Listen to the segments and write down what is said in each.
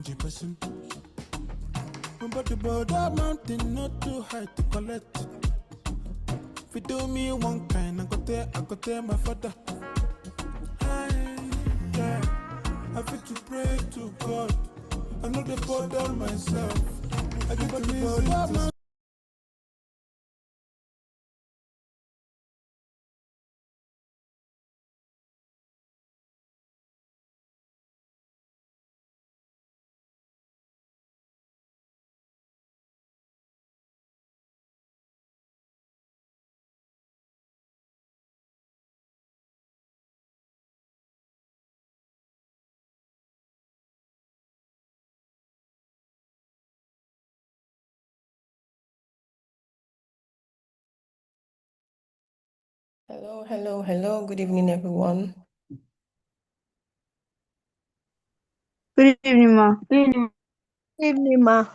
Depression. But the border mountain not too high to collect. If you do me one kind, I go tell my father. Hey, yeah. I fit to pray to God. I know the border myself. I get to the border mountain. Hello. Good evening, everyone. Good evening, ma. Evening, ma.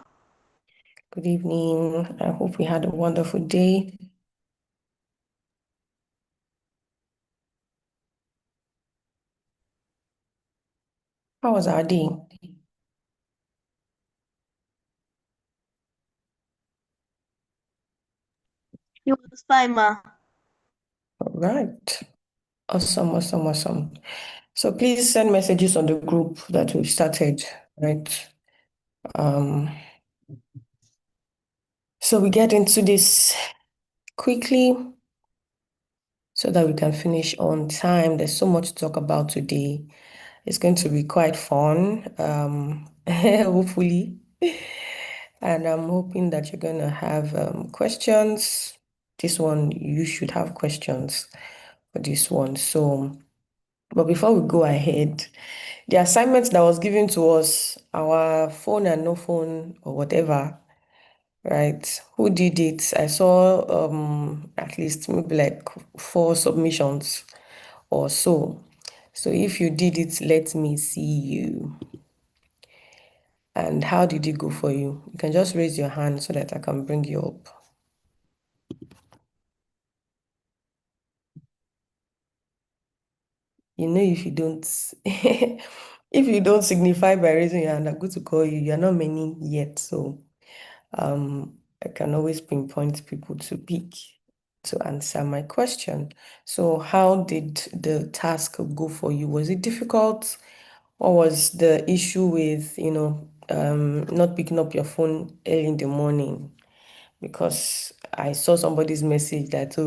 Good evening. I hope we had a wonderful day. How was our day? It was fine, ma. All right. Awesome. So please send messages on the group that we've started, right? So we get into this quickly so that we can finish on time. There's so much to talk about today. It's going to be quite fun, hopefully. And I'm hoping that you're going to have questions. This one, you should have questions for this one. So, but before we go ahead, the assignment that was given to us, our phone and no phone or whatever, right? Who did it? I saw at least maybe like 4 submissions or so. So if you did it, let me see you. And how did it go for you? You can just raise your hand so that I can bring you up. You know, if you don't signify by raising your hand, I'm going to call you. You're not many yet, so I can always pinpoint people to pick to answer my question. So how did the task go for you? Was it difficult? What was the issue with, not picking up your phone early in the morning? Because I saw somebody's message that,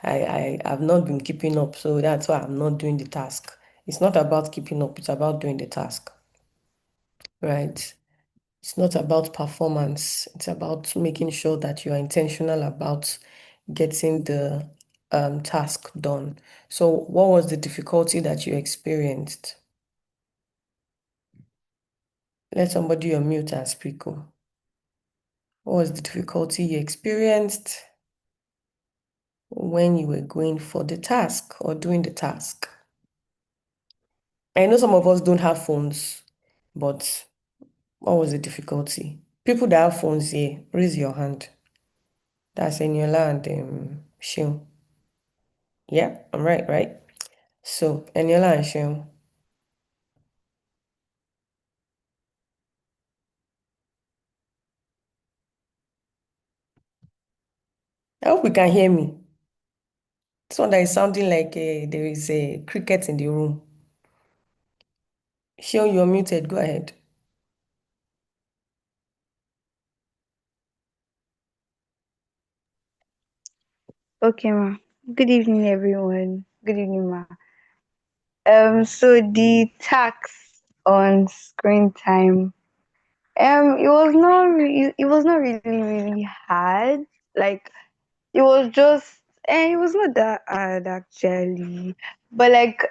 I have not been keeping up, so that's why I'm not doing the task. It's not about keeping up, it's about doing the task, right? It's not about performance. It's about making sure that you are intentional about getting the task done. So what was the difficulty that you experienced? Let somebody unmute and speak. What was the difficulty you experienced when you were going for the task or doing the task? I know some of us don't have phones, but what was the difficulty? People that have phones here, raise your hand. That's Eniola and Shion. Yeah, I'm right? So, Eniola and Shion. I hope you can hear me. This one that is sounding like there is a cricket in the room. Shion, you're muted. Go ahead. Okay, ma. Good evening, everyone. Good evening, ma. So the tax on screen time, it was not really hard. Like, it was just, it was not that hard actually. But like,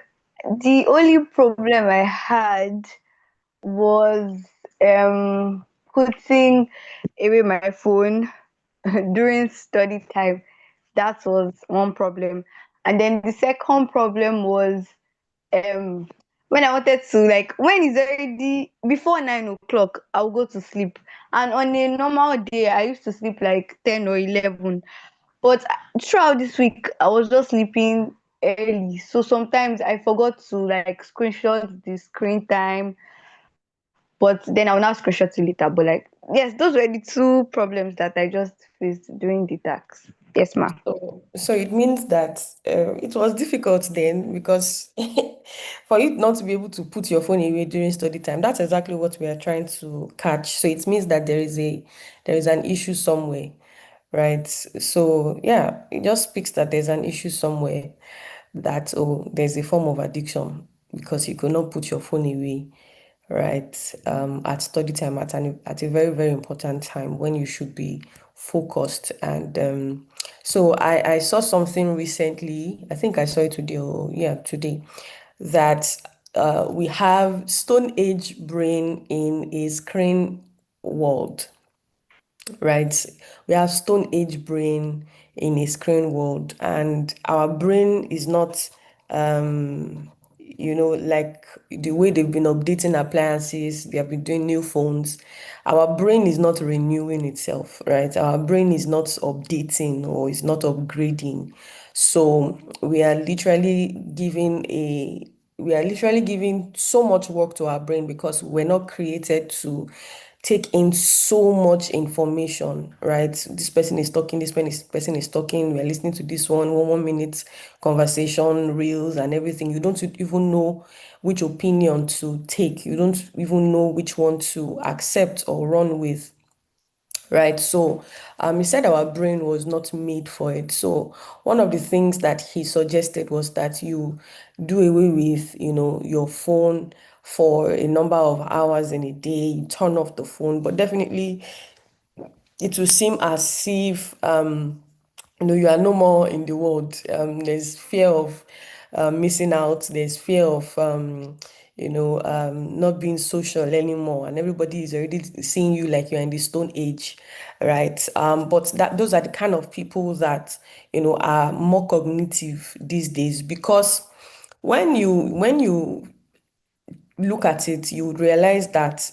the only problem I had was putting away my phone during study time. That was one problem. And then the second problem was um when I wanted to, like, when it's already before 9 o'clock, I'll go to sleep. And on a normal day I used to sleep like 10 or 11. But throughout this week I was just sleeping early. So sometimes I forgot to like screenshot the screen time But then I'll now screenshot it later. But like, yes, those were the two problems that I just faced during the tax. Yes, ma'am. So it means that it was difficult then because for you not to be able to put your phone away during study time, that's exactly what we are trying to catch. So it means that there is an issue somewhere, right? So yeah, it just speaks that there's an issue somewhere that there's a form of addiction because you could not put your phone away, right? At study time at a very, very important time when you should be focused. And so I saw something recently, I think I saw it today, or yeah, today, that we have Stone Age brain in a screen world, right? We have Stone Age brain in a screen world, and our brain is not, like the way they've been updating appliances, they have been doing new phones. Our brain is not renewing itself, right? Our brain is not updating or is not upgrading. So we are literally giving so much work to our brain because we're not created to take in so much information, right? This person is talking, person is talking, we're listening to this one minute conversation, reels and everything. You don't even know which opinion to take. You don't even know which one to accept or run with. Right. So he said our brain was not made for it. So one of the things that he suggested was that you do away with, your phone for a number of hours in a day, you turn off the phone, but definitely it will seem as if you are no more in the world. There's fear of missing out. There's fear of not being social anymore, and everybody is already seeing you like you're in the stone age, right? But that those are the kind of people that are more cognitive these days because when you look at it, you would realize that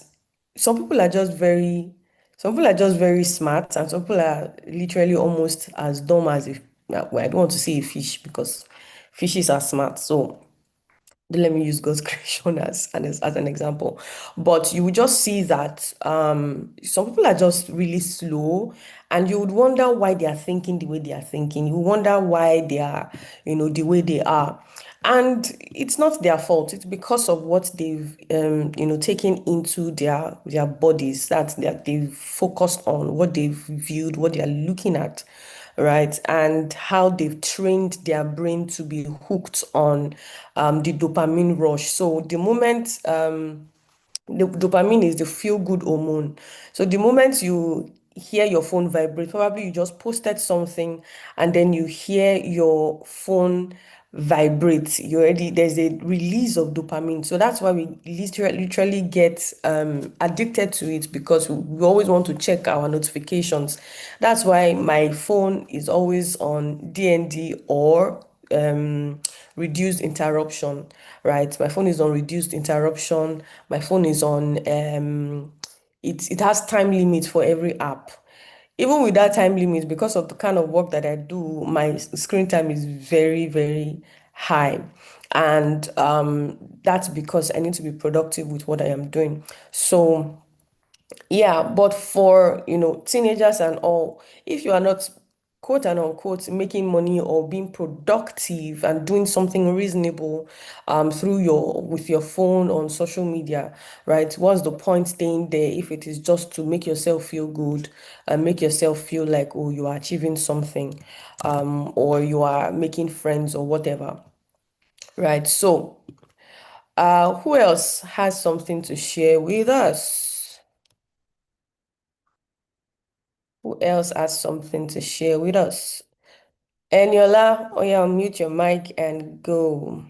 some people are just very, some people are just very smart, and some people are literally almost as dumb as if, well, I don't want to say a fish because fishes are smart. So let me use God's creation as an example. But you would just see that some people are just really slow, and you would wonder why they are thinking the way they are thinking. You wonder why they are, the way they are. And it's not their fault. It's because of what they've, taken into their bodies, that they've focused on, what they've viewed, what they are looking at, right? And how they've trained their brain to be hooked on the dopamine rush. So the moment the dopamine is the feel good hormone. So the moment you hear your phone vibrate, probably you just posted something and then you hear your phone vibrate, there's a release of dopamine. So that's why we literally get addicted to it because we always want to check our notifications. That's why my phone is always on DND or reduced interruption, right? My phone is on reduced interruption. My phone is on it has time limit for every app. Even with that time limit, because of the kind of work that I do, my screen time is very, very high. And that's because I need to be productive with what I am doing. So yeah, but for, teenagers and all, if you are not quote and unquote making money or being productive and doing something reasonable through with your phone on social media, right? What's the point staying there if it is just to make yourself feel good and make yourself feel like, oh, you are achieving something, or you are making friends or whatever, right? So who else has something to share with us? Who else has something to share with us? Eniola, oh yeah, unmute your mic and go.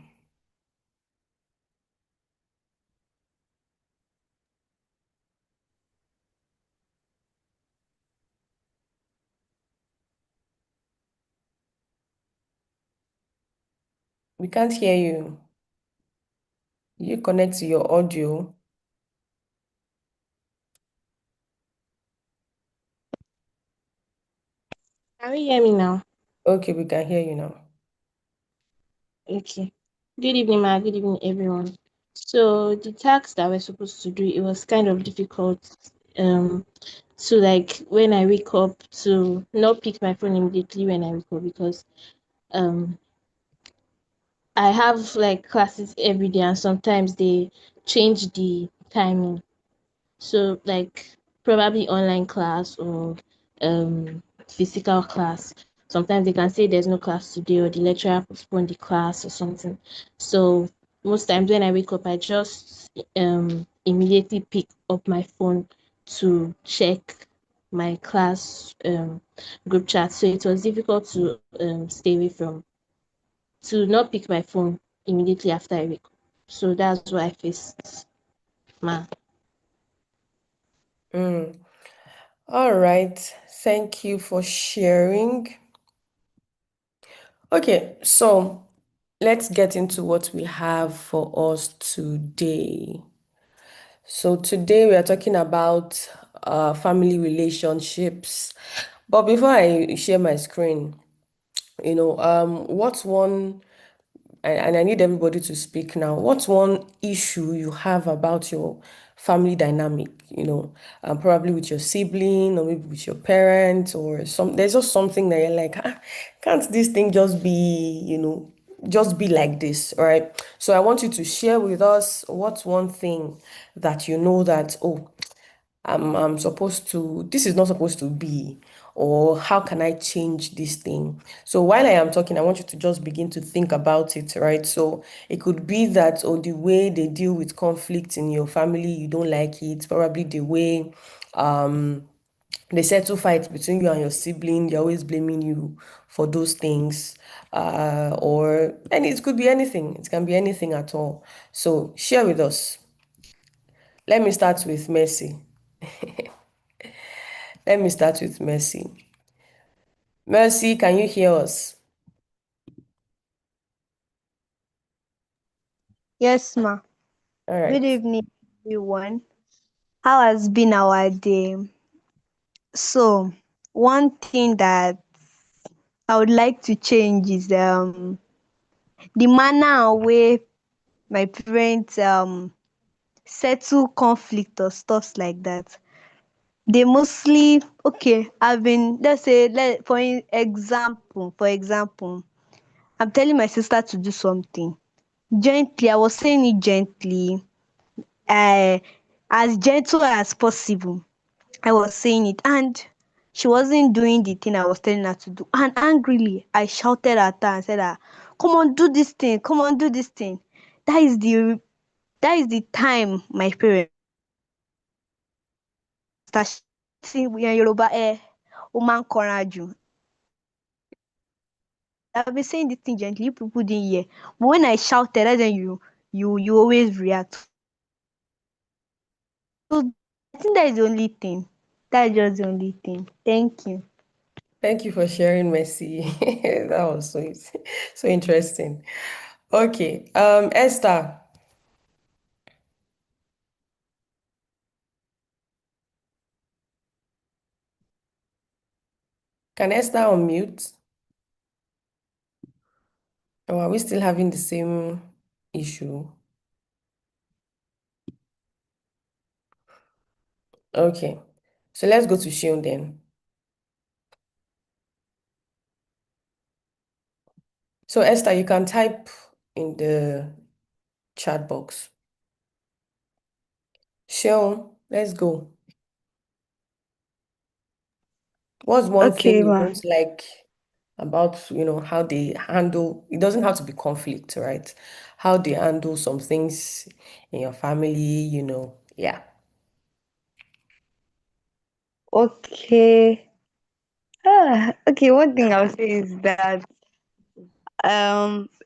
We can't hear you. You connect to your audio. Can you hear me now? Okay, we can hear you now. Okay. Good evening, ma. Good evening, everyone. So the task that we're supposed to do, it was kind of difficult. Um, so like when I wake up, to not pick my phone immediately when I wake up, because um I have like classes every day, and sometimes they change the timing. So like probably online class or physical class. Sometimes they can say there's no class today, or the lecturer postponed the class or something. So most times when I wake up, I just immediately pick up my phone to check my class group chat. So it was difficult to stay away from, to not pick my phone immediately after I wake up. So that's what I faced, ma. Mm. All right. Thank you for sharing. Okay, so let's get into what we have for us today. So today we are talking about family relationships. But before I share my screen, what's one, and I need everybody to speak now. What's one issue you have about your family dynamic? Probably with your sibling or maybe with your parents or some. There's just something that you're like, can't this thing just be, just be like this, all right? So I want you to share with us what's one thing that you know that, oh, I'm supposed to, this is not supposed to be, or how can I change this thing? So while I am talking, I want you to just begin to think about it, right? So it could be that, or the way they deal with conflict in your family, you don't like it. Probably the way they settle fights between you and your sibling, they're always blaming you for those things. And it could be anything, it can be anything at all. So share with us. Let me start with Mercy. Let me start with Mercy. Mercy, can you hear us? Yes, ma. All Good right. evening, everyone. How has been our day? So, one thing that I would like to change is the manner and way my parents settle conflict or stuff like that. They mostly, okay, I've been, let's say, for example, I'm telling my sister to do something gently. I was saying it gently, uh, as gentle as possible. I was saying it, and she wasn't doing the thing I was telling her to do. And angrily, I shouted at her and said, "Come on, do this thing! Come on, do this thing!" That is the that is the time my parents start shouting in Yoruba, "O man koraju." I've been saying this thing gently. You people didn't hear, but when I shouted, that's then you always react. So I think that is the only thing. That's just the only thing. Thank you. Thank you for sharing, Mercy. That was so interesting. Okay. Esther, can Esther unmute? Or are we still having the same issue? Okay. So let's go to Shion then. So Esther, you can type in the chat box. Shion, let's go. What's one thing Okay, you ma. don't like about, how they handle, it doesn't have to be conflict, right? How they handle some things in your family, yeah. Okay. Okay, one thing I'll say is that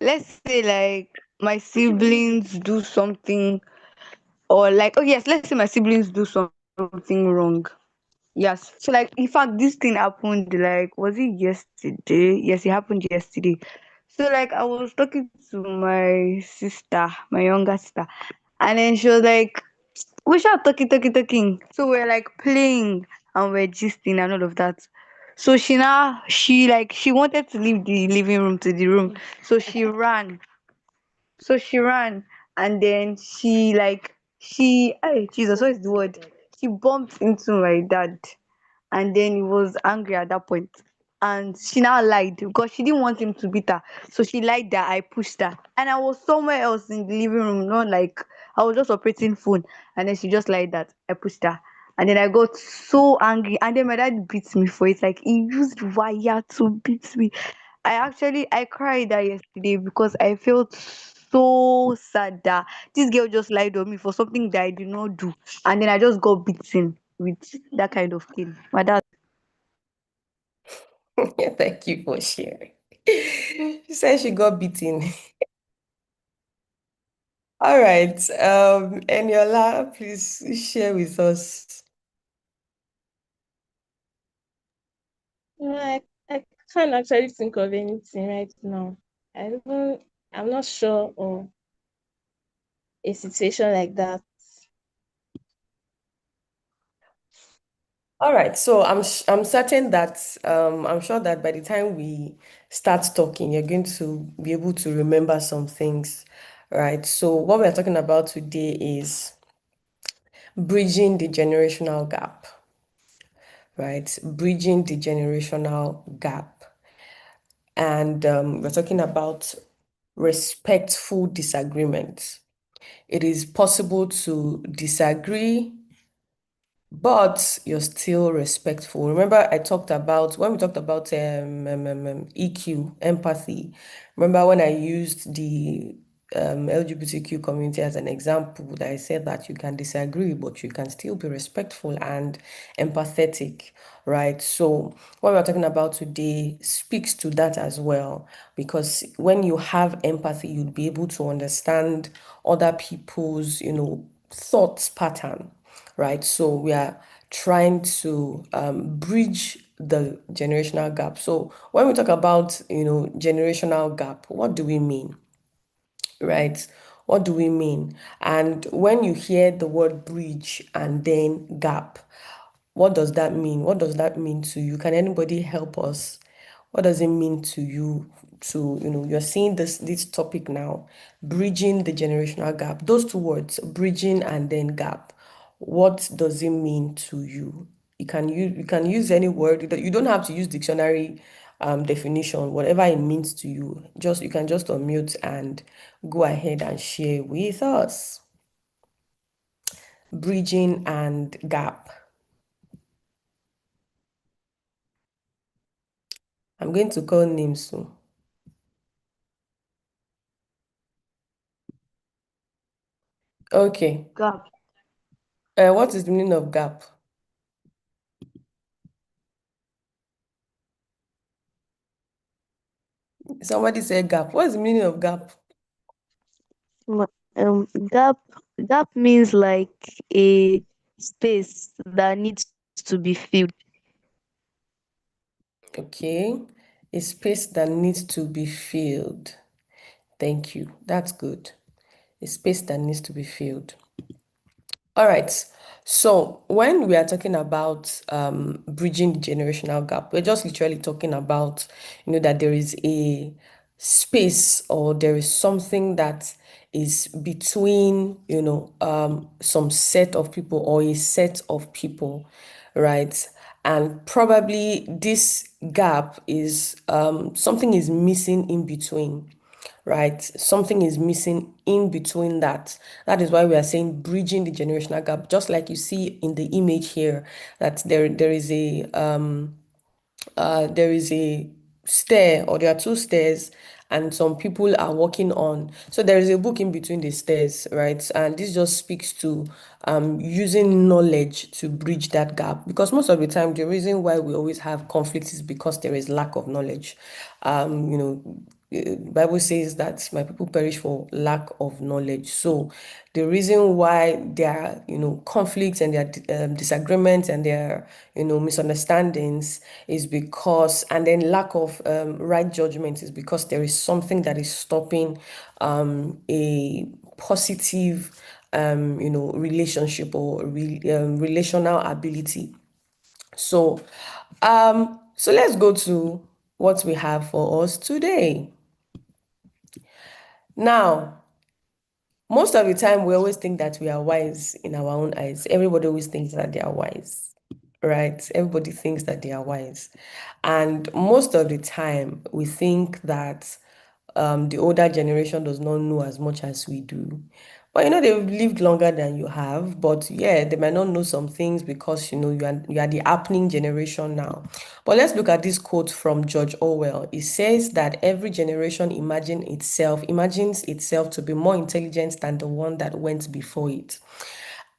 let's say like my siblings do something, or like, oh yes, let's say my siblings do something wrong. Yes. So like, in fact, this thing happened, like, was it yesterday? Yes, it happened yesterday. So like, I was talking to my sister, my younger sister, and then she was like, we start talking. So we're like playing and we're gisting and all of that. So she wanted to leave the living room to the room. So she ran. So she ran. and then hey, Jesus, what is the word? She bumped into my dad, and then he was angry at that point. And she now lied because she didn't want him to beat her. So she lied that I pushed her. And I was somewhere else in the living room, not like I was just operating phone. And then she just lied that I pushed her. And then I got so angry. And then my dad beat me for it. Like he used wire to beat me. I cried that yesterday because I felt so sad that this girl just lied on me for something that I did not do. And then I just got beaten with that kind of thing. My dad. Thank you for sharing. She said she got beaten. All right. Eniola, please share with us. I can't actually think of anything right now. I don't, I'm not sure of a situation like that. All right, so I'm certain that I'm sure that by the time we start talking, you're going to be able to remember some things, right? So what we're talking about today is bridging the generational gap, right? Bridging the generational gap. And we're talking about respectful disagreement. It is possible to disagree, but you're still respectful. Remember, I talked about when we talked about EQ, empathy. Remember when I used the LGBTQ community as an example, that I said that you can disagree, but you can still be respectful and empathetic, right? So what we're talking about today speaks to that as well, because when you have empathy, you'll be able to understand other people's, thoughts pattern, right? So we are trying to bridge the generational gap. So when we talk about, generational gap, what do we mean, right? What do we mean? And when you hear the word bridge and then gap, what does that mean? What does that mean to you? Can anybody help us? What does it mean to you? You're seeing this topic now, bridging the generational gap. Those two words, bridging and then gap. What does it mean to you? You can use any word. You don't have to use dictionary definition. Whatever it means to you, you can just unmute and go ahead and share with us. Bridging and gap. I'm going to call names soon. Okay. God. What is the meaning of gap? Somebody said gap. What is the meaning of gap? Ma- gap gap means like a space that needs to be filled. Okay. A space that needs to be filled. Thank you. That's good. A space that needs to be filled. All right. So when we are talking about bridging the generational gap, we're just literally talking about, that there is a space or there is something that is between, some set of people or a set of people, right? And probably this gap is something is missing in between, right? Something is missing in between that. That is why we are saying bridging the generational gap. Just like you see in the image here, that there is a stair, or there are two stairs, and some people are walking on. So there is a book in between the stairs, right? And this just speaks to using knowledge to bridge that gap, because most of the time the reason why we always have conflicts is because there is lack of knowledge. Bible says that my people perish for lack of knowledge. So the reason why there are, conflicts and there are disagreements and there are, misunderstandings is because, and then lack of right judgment is because there is something that is stopping a positive, relationship or relational ability. So let's go to what we have for us today. Now, most of the time we always think that we are wise in our own eyes. Everybody always thinks that they are wise, right? Everybody thinks that they are wise. And most of the time we think that the older generation does not know as much as we do. But they've lived longer than you have. But yeah, they might not know some things because you are the happening generation now. But let's look at this quote from George Orwell. It says that every generation imagines itself to be more intelligent than the one that went before it,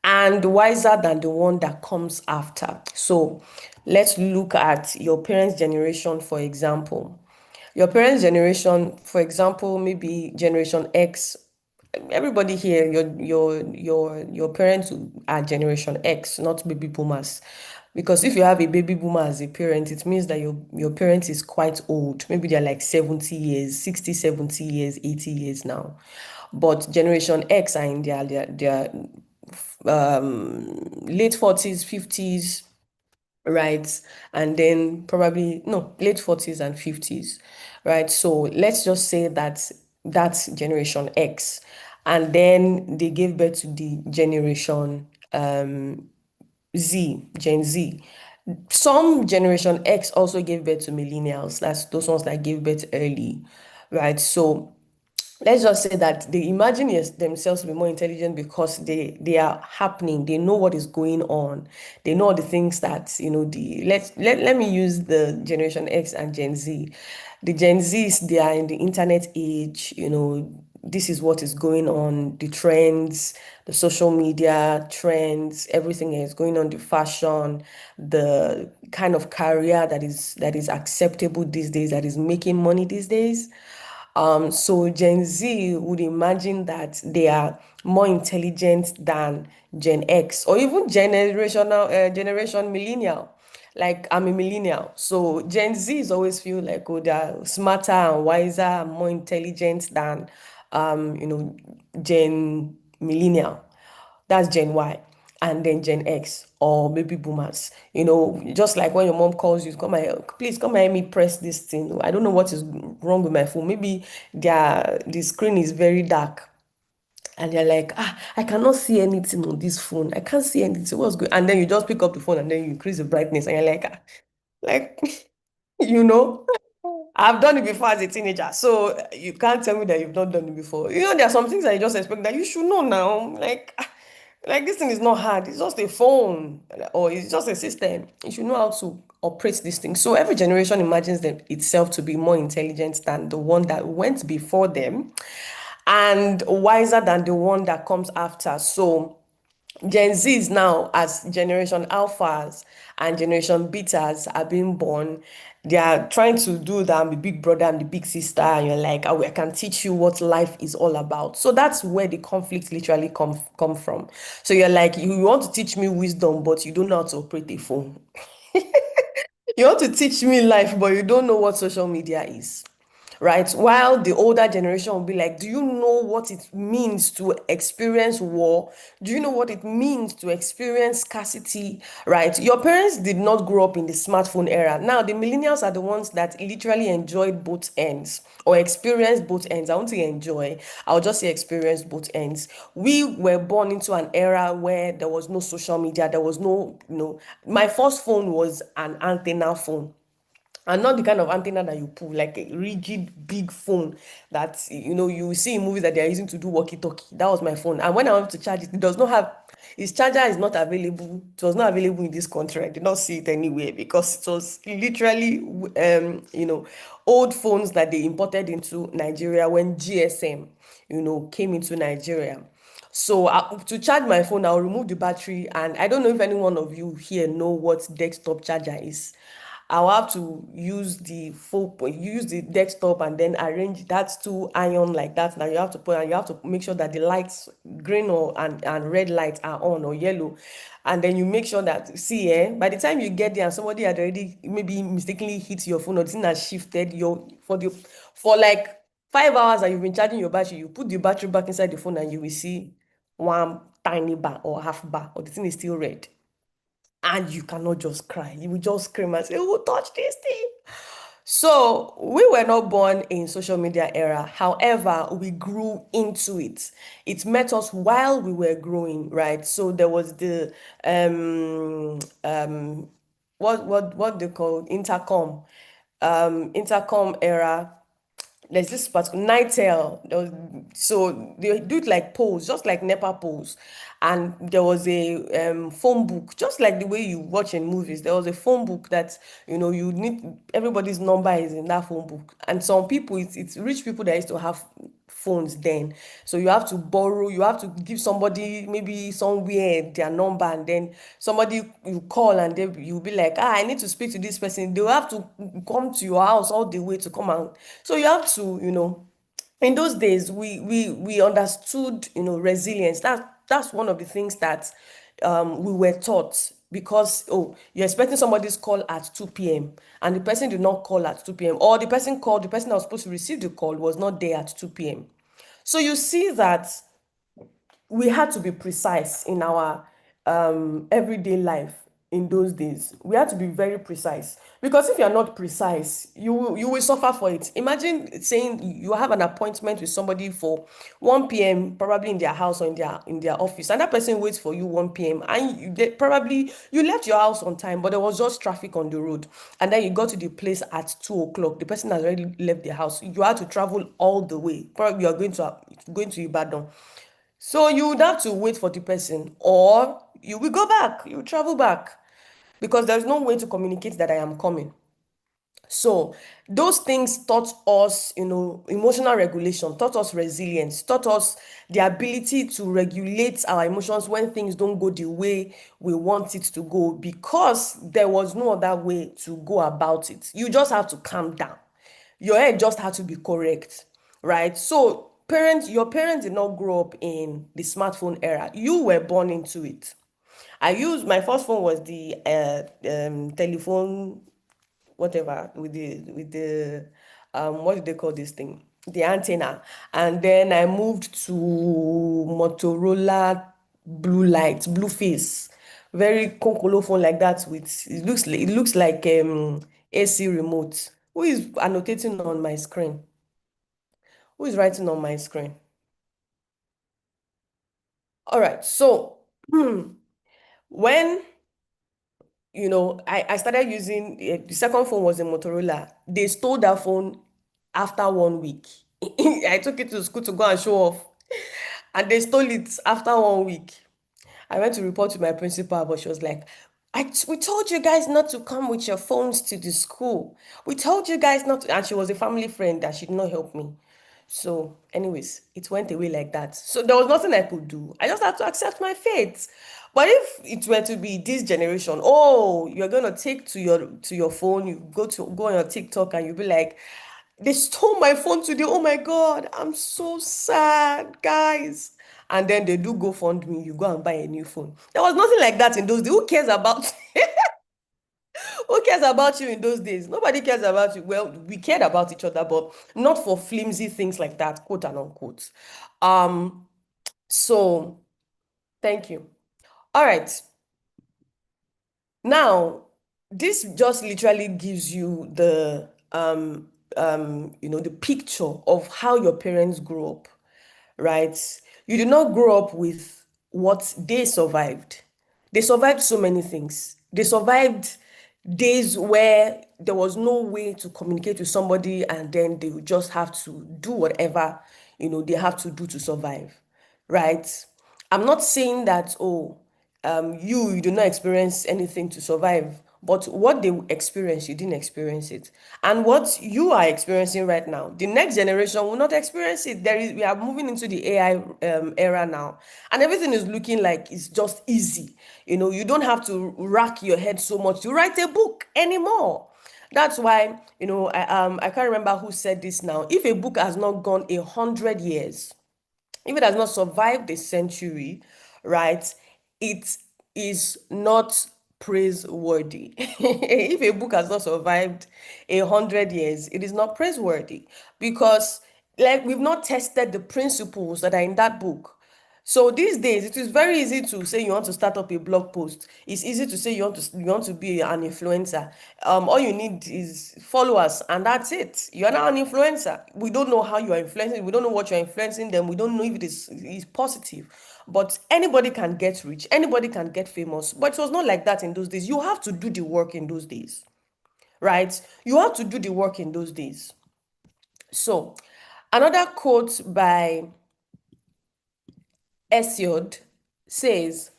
and wiser than the one that comes after. So let's look at your parents' generation, for example. Your parents' generation, for example, maybe Generation X. Everybody here, your parents are Generation X, not baby boomers. Because if you have a baby boomer as a parent, it means that your parent is quite old. Maybe they're like 70 years, 60, 70 years, 80 years now. But Generation X are in their late 40s, 50s, right? And then probably, no, late 40s and 50s, right? So let's just say that that's Generation X. And then they gave birth to the Generation Z, Gen Z. Some Generation X also gave birth to millennials. That's those ones that gave birth early, right? So let's just say that they imagine themselves to be more intelligent because they are happening, they know what is going on, they know all the things that let me use the Generation X and Gen Z. The Gen Zs, they are in the internet age. This is what is going on, the trends, the social media trends, everything is going on, the fashion, the kind of career that is acceptable these days, that is making money these days. So Gen Z would imagine that they are more intelligent than Gen X or even generation millennial. Like I'm a millennial, so Gen Z's always feel like, oh, they're smarter and wiser and more intelligent than Gen millennial. That's Gen Y. And then Gen X or baby boomers. Just like when your mom calls you, please come and help me press this thing. I don't know what is wrong with my phone. Maybe the screen is very dark. And they're like, I cannot see anything on this phone. I can't see anything. What's good? And then you just pick up the phone and then you increase the brightness and you're like, like, you know. I've done it before as a teenager, so you can't tell me that you've not done it before. There are some things that you just expect that you should know now. Like this thing is not hard. It's just a phone or it's just a system. You should know how to operate this thing. So every generation imagines itself to be more intelligent than the one that went before them and wiser than the one that comes after. So Gen Zs now, as Generation Alphas and Generation Betas are being born, they are trying to do that. I'm the big brother, I'm the big sister, and you're like, oh, I can teach you what life is all about. So that's where the conflict literally come from. So you're like, you want to teach me wisdom, but you don't know how to operate a phone. You want to teach me life, but you don't know what social media is, right? While the older generation will be like, do you know what it means to experience war? Do you know what it means to experience scarcity, right? Your parents did not grow up in the smartphone era. Now, the millennials are the ones that literally enjoyed both ends or experienced both ends. I won't say enjoy, I'll just say experience both ends. We were born into an era where there was no social media, there was no, my first phone was an antenna phone, and not the kind of antenna that you pull, like a rigid big phone that you will see in movies that they are using to do walkie-talkie. That was my phone, and when I wanted to charge it, it does not have its charger is not available. It was not available in this country. I did not see it anywhere because it was literally old phones that they imported into Nigeria when GSM came into Nigeria. So to charge my phone, I'll remove the battery, and I don't know if any one of you here know what desktop charger is. I'll have to use the desktop and then arrange that two iron like that. Now you have to put, and you have to make sure that the lights, green and red lights are on or yellow. And then you make sure that, see, by the time you get there and somebody had already maybe mistakenly hit your phone or the thing has shifted for like 5 hours and you've been charging your battery, you put the battery back inside the phone and you will see one tiny bar or half bar or the thing is still red. And you cannot just cry. You will just scream and say, who touched this thing? So we were not born in social media era. However, we grew into it. It met us while we were growing, right? So there was the what they call intercom era. There's this particular Nitel. So they do it like polls, just like NEPA polls. And there was a phone book, just like the way you watch in movies. There was a phone book that, you need, everybody's number is in that phone book. And some people, it's rich people that used to have phones then. So you have to borrow, you have to give somebody maybe somewhere their number, and then somebody you call and then you'll be like, I need to speak to this person. They'll have to come to your house all the way to come out. So you have to, in those days we understood, resilience. That's one of the things that we were taught, because you're expecting somebody's call at 2 p.m. and the person did not call at 2 p.m., or the person called, the person that was supposed to receive the call was not there at 2 p.m. So you see that we had to be precise in our everyday life. In those days we had to be very precise, because if you're not precise, you will suffer for it. Imagine saying you have an appointment with somebody for 1 p.m., probably in their house or in their office, and that person waits for you 1 p.m., and probably you left your house on time, but there was just traffic on the road, and then you got to the place at 2 o'clock. The person has already left their house. You had to travel all the way. Probably you are going to Ibadan, so you would have to wait for the person, or you will go back, you travel back, because there's no way to communicate that I am coming. So those things taught us, emotional regulation, taught us resilience, taught us the ability to regulate our emotions when things don't go the way we want it to go, because there was no other way to go about it. You just have to calm down. Your head just had to be correct, right? So your parents did not grow up in the smartphone era. You were born into it. My first phone was the telephone, whatever, with the what do they call this thing, the antenna. And then I moved to Motorola blue face, very kokolo phone like that, with it looks like AC remote. Who is annotating on my screen? Who is writing on my screen? All right, so when I started using the second phone was a Motorola. They stole that phone after 1 week. I took it to school to go and show off, and they stole it after 1 week. I went to report to my principal, but she was like, we told you guys not to come with your phones to the school. We told you guys not to, and she was a family friend that she did not help me. So, anyways, it went away like that. So there was nothing I could do. I just had to accept my fate. But if it were to be this generation, you're gonna take to your phone, you go on your TikTok, and you'll be like, they stole my phone today. Oh my God, I'm so sad, guys. And then they do GoFundMe, you go and buy a new phone. There was nothing like that in those days. Who cares about who cares about you in those days? Nobody cares about you. Well, we cared about each other, but not for flimsy things like that, quote and unquote. So thank you. All right. Now, this just literally gives you the picture of how your parents grew up, right? You did not grow up with what they survived. They survived so many things. They survived days where there was no way to communicate with somebody, and then they would just have to do whatever, they have to do to survive, right? I'm not saying that, you did not experience anything to survive, but what they experience, you didn't experience it. And what you are experiencing right now, the next generation will not experience it. We are moving into the AI era now, and everything is looking like it's just easy. You don't have to rack your head so much to write a book anymore. That's why, I can't remember who said this now. If a book has not gone 100 years, if it has not survived a century, right, it is not praiseworthy. If a book has not survived 100 years, it is not praiseworthy, because like we've not tested the principles that are in that book. So these days, it is very easy to say you want to start up a blog post. It's easy to say you want to be an influencer. All you need is followers, and that's it. You are now an influencer. We don't know how you are influencing. We don't know what you are influencing them. We don't know if it is positive. But anybody can get rich. Anybody can get famous. But it was not like that in those days. You have to do the work in those days, right? You have to do the work in those days. So, another quote by Hesiod says,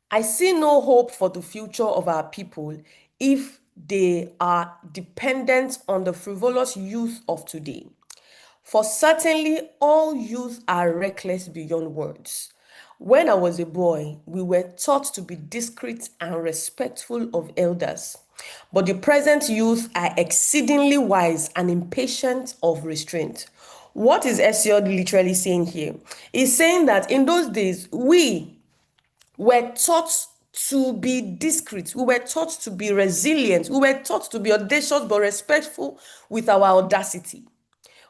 I see no hope for the future of our people if they are dependent on the frivolous youth of today. For certainly all youth are reckless beyond words. When I was a boy, we were taught to be discreet and respectful of elders. But the present youth are exceedingly wise and impatient of restraint. What is Hesiod literally saying here? He's saying that in those days, we were taught to be discreet. We were taught to be resilient. We were taught to be audacious but respectful with our audacity.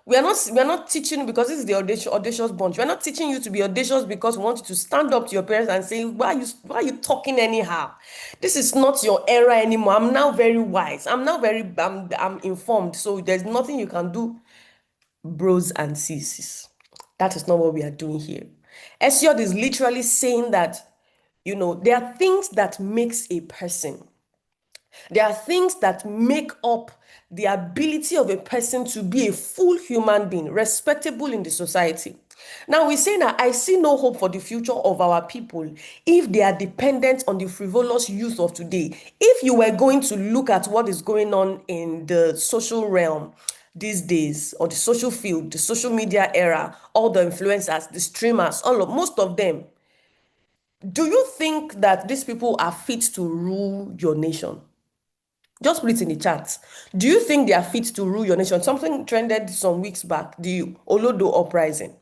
We are not teaching because this is the audacious bunch. We're not teaching you to be audacious because we want you to stand up to your parents and say, why are you talking anyhow? This is not your era anymore. I'm now very wise. I'm informed. So there's nothing you can do, bros and sis. That is not what we are doing here. Hesiod is literally saying that, there are things that makes a person. There are things that make up the ability of a person to be a full human being, respectable in the society. Now we say that I see no hope for the future of our people if they are dependent on the frivolous youth of today. If you were going to look at what is going on in the social realm these days, or the social field, the social media era, all the influencers, the streamers, most of them, do you think that these people are fit to rule your nation? Just put it in the chat. Do you think they are fit to rule your nation? Something trended some weeks back, the Olodo uprising,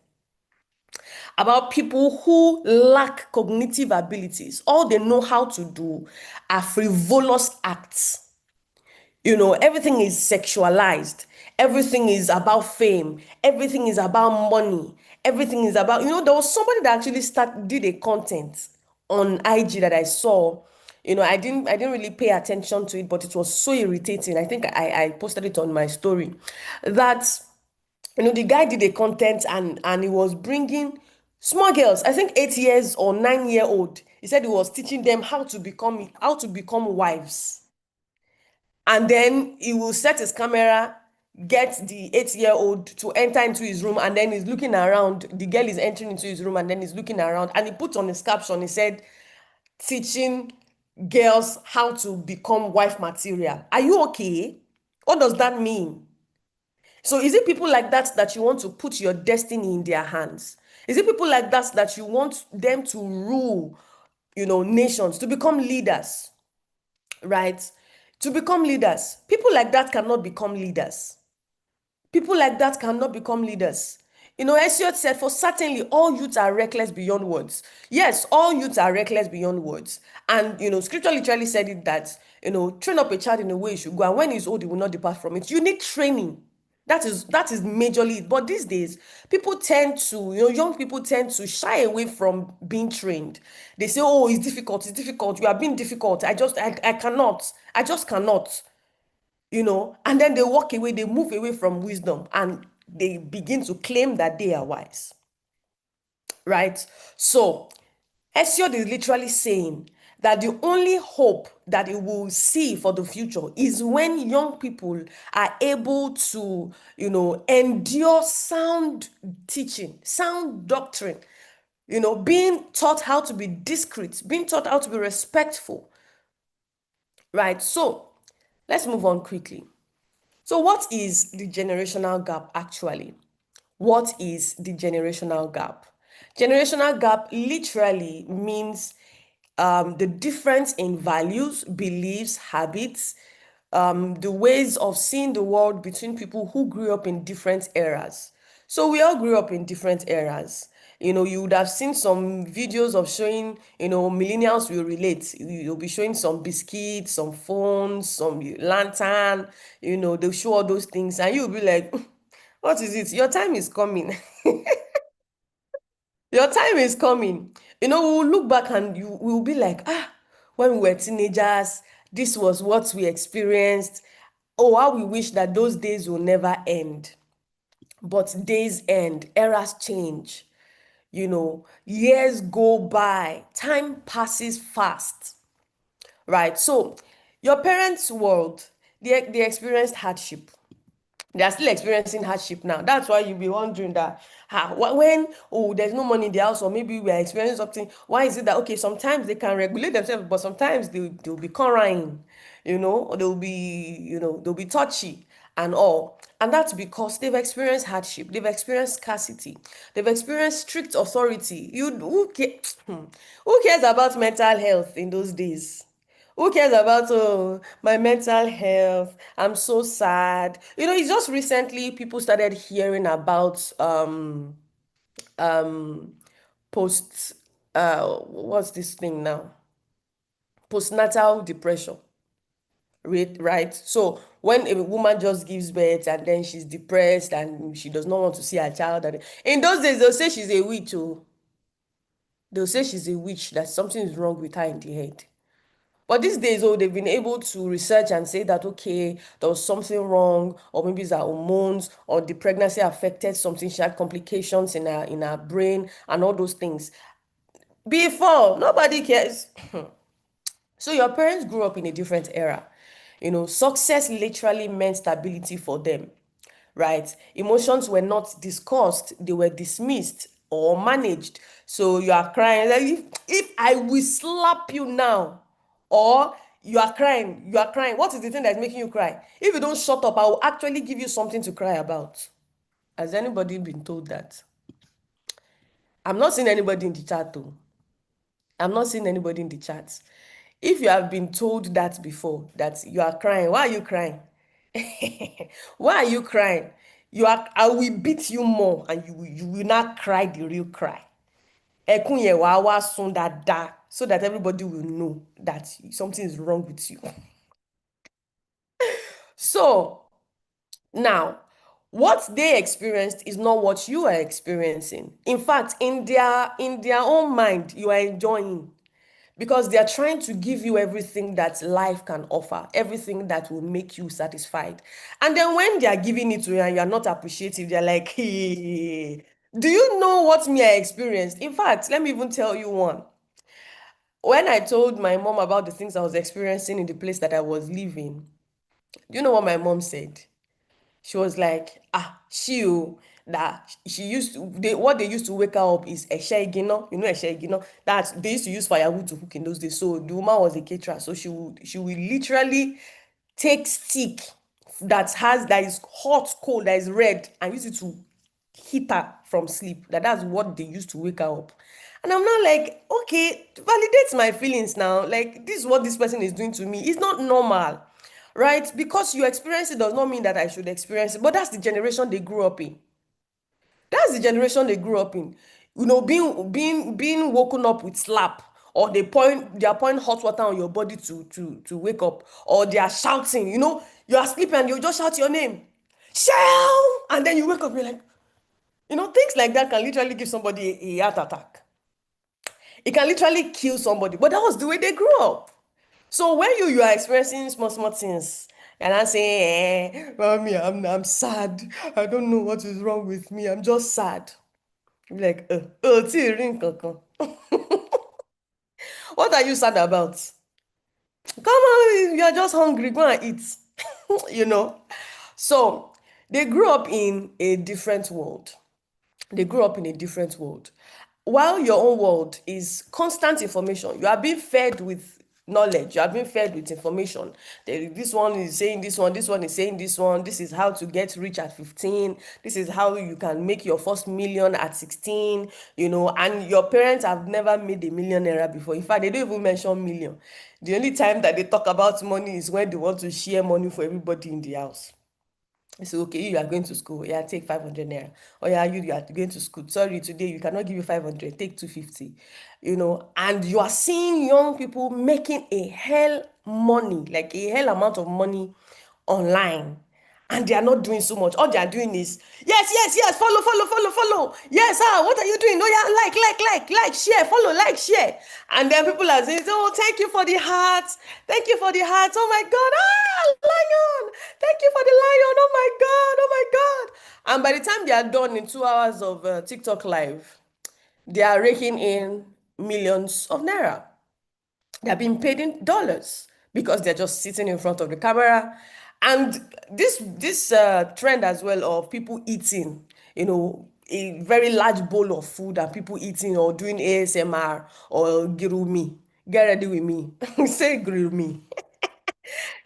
about people who lack cognitive abilities. All they know how to do are frivolous acts. Everything is sexualized. Everything is about fame. Everything is about money. Everything is about, there was somebody that actually did a content on IG that I saw. I didn't really pay attention to it, but it was so irritating. I think I posted it on my story that, the guy did a content and he was bringing small girls, I think 8 years or 9-year-old. He said he was teaching them how to become wives. And then he will set his camera, get the 8-year-old to enter into his room, and then he's looking around. The girl is entering into his room, and then he's looking around. And he put on his caption, he said, teaching girls how to become wife material. Are you okay? What does that mean? So is it people like that you want to put your destiny in their hands? Is it people like that you want them to rule, nations, to become leaders? Right? To become leaders. People like that cannot become leaders. People like that cannot become leaders. Hesiod said, for certainly all youths are reckless beyond words. Yes, all youths are reckless beyond words. And, scripture literally said it that, train up a child in the way he should go, and when he's old, he will not depart from it. You need training. That is majorly it. But these days, people tend to, young people tend to shy away from being trained. They say, oh, it's difficult. You are being difficult. I cannot. I just cannot. And then they walk away, they move away from wisdom, and they begin to claim that they are wise. Right? So, Hesiod is literally saying that the only hope that it will see for the future is when young people are able to, endure sound teaching, sound doctrine, being taught how to be discreet, being taught how to be respectful. Right? So, let's move on quickly. So what is the generational gap actually? What is the generational gap? Generational gap literally means the difference in values, beliefs, habits, the ways of seeing the world between people who grew up in different eras. So we all grew up in different eras. You would have seen some videos of showing, millennials will relate. You'll be showing some biscuits, some phones, some lantern, they'll show all those things, and you'll be like, what is it? Your time is coming. Your time is coming. We'll look back and we'll be like, when we were teenagers, this was what we experienced. Oh, how we wish that those days will never end. But days end, eras change, years go by, time passes fast, right? So, your parents' world, they experienced hardship. They are still experiencing hardship now. That's why you'll be wondering that when there's no money in the house, or maybe we are experiencing something. Why is it that okay? Sometimes they can regulate themselves, but sometimes they'll be crying, or they'll be touchy and all. And that's because they've experienced hardship, they've experienced scarcity, they've experienced strict authority. Who cares about mental health in those days? Who cares about my mental health? I'm so sad. It's just recently people started hearing about post what's this thing now? Postnatal depression. Right? So when a woman just gives birth and then she's depressed and she does not want to see her child, and in those days they'll say she's a witch. Oh, they'll say she's a witch, that something is wrong with her in the head. But these days, they've been able to research and say that, okay, there was something wrong, or maybe it's her hormones, or the pregnancy affected something. She had complications in her brain and all those things. Before, nobody cares. So your parents grew up in a different era. Success literally meant stability for them, right? Emotions were not discussed, they were dismissed or managed. So you are crying. Like if I will slap you now, or you are crying. What is the thing that's making you cry? If you don't shut up, I will actually give you something to cry about. Has anybody been told that? I'm not seeing anybody in the chat though. I'm not seeing anybody in the chat. If you have been told that before, that you are crying, why are you crying? Why are you crying? I will beat you more, and you will not cry the real cry. Ẹkún yẹn wàá wá sun dáadáa, so that everybody will know that something is wrong with you. So now, what they experienced is not what you are experiencing. In fact, in their own mind, you are enjoying, because they are trying to give you everything that life can offer, everything that will make you satisfied. And then when they are giving it to you and you are not appreciative, they're like, hey, do you know what me I experienced? In fact, let me even tell you one. When I told my mom about the things I was experiencing in the place that I was living, do you know what my mom said? She was like, that she used to, what they used to wake her up is a shagino, that they used to use firewood to cook in those days. So the woman was a caterer, so she would literally take stick that is hot, cold, that is red, and use it to hit her from sleep. That's what they used to wake her up. And I'm not like, okay, validate my feelings now. Like, this is what this person is doing to me. It's not normal, right? Because you experience it does not mean that I should experience it. But that's the generation they grew up in. That's the generation they grew up in. Being woken up with slap, or they are pouring hot water on your body to wake up, or they are shouting. You are sleeping and you just shout your name, Shell, and then you wake up. You're like, things like that can literally give somebody a heart attack. It can literally kill somebody. But that was the way they grew up. So when you are experiencing small things, and I say, mommy, I'm sad. I don't know what is wrong with me. I'm just sad. You're like, what are you sad about? Come on, you are just hungry. Go and eat. you know. So they grew up in a different world. They grew up in a different world. While your own world is constant information, you are being fed with knowledge, you are being fed with information. This one is saying this one is saying this is how to get rich at 15, this is how you can make your first million at 16, and your parents have never made a millionaire before. In fact, they don't even mention million. The only time that they talk about money is when they want to share money for everybody in the house. So, okay, you are going to school. Yeah, take 500 naira. Or yeah, you are going to school. Sorry, today you cannot give you 500. Take 250. And you are seeing young people making a hell money, like a hell amount of money online. and they are not doing so much. All they are doing is, yes, yes, yes, follow, follow, follow, follow. Yes, what are you doing? Oh, yeah, like, share, follow, like, share. And then people are saying, oh, thank you for the hearts. Thank you for the hearts. Oh my God. Lion. Thank you for the lion. Oh my God. Oh my God. And by the time they are done in 2 hours of TikTok live, they are raking in millions of naira. They're being paid in dollars because they're just sitting in front of the camera. And this trend as well of people eating, a very large bowl of food and people eating or doing ASMR or grill me, get ready with me, say grill me,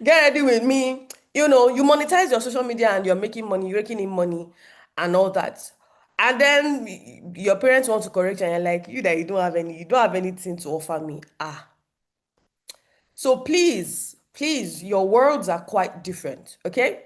get ready with me. You monetize your social media and you're making money, you're raking in money and all that. And then your parents want to correct you and you're like, you don't have anything to offer me. So please, your worlds are quite different, okay?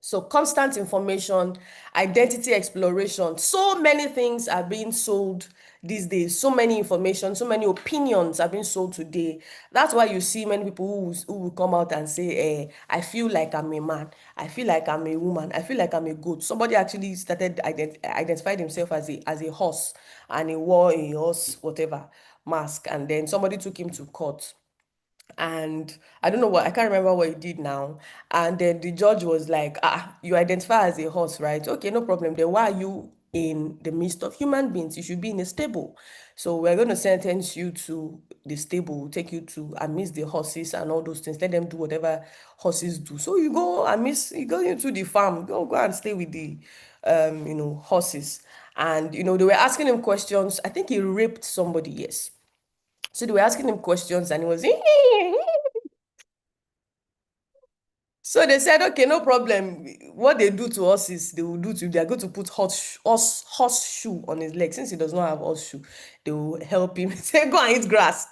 So constant information, identity exploration, so many things are being sold these days. So many information, so many opinions are being sold today. That's why you see many people who will come out and say, I feel like I'm a man. I feel like I'm a woman. I feel like I'm a goat. Somebody actually started identified himself as a horse, and he wore a horse, whatever, mask. And then somebody took him to court, and I don't know what, I can't remember what he did now. And then the judge was like, you identify as a horse, right? Okay, no problem. Then why are you in the midst of human beings? You should be in a stable. So we're going to sentence you to the stable, take you to amidst the horses and all those things. Let them do whatever horses do. So you go into the farm, go and stay with the horses. And they were asking him questions. I think he raped somebody, yes. So they were asking him questions and he was so they said, okay, no problem. What they do to us is they will do to they are going to put horse shoe on his leg. Since he does not have horse shoe, they will help him. Say, go and eat grass.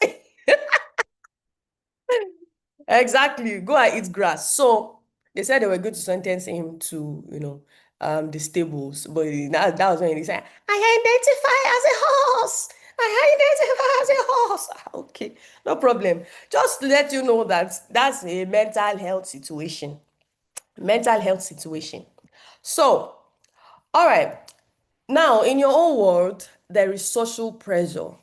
Exactly. Go and eat grass. So they said they were going to sentence him to, the stables. But that was when he said, I identify as a horse. I identify as a horse. Okay, no problem. Just to let you know that that's a mental health situation. Mental health situation. So, all right. Now, in your own world, there is social pressure.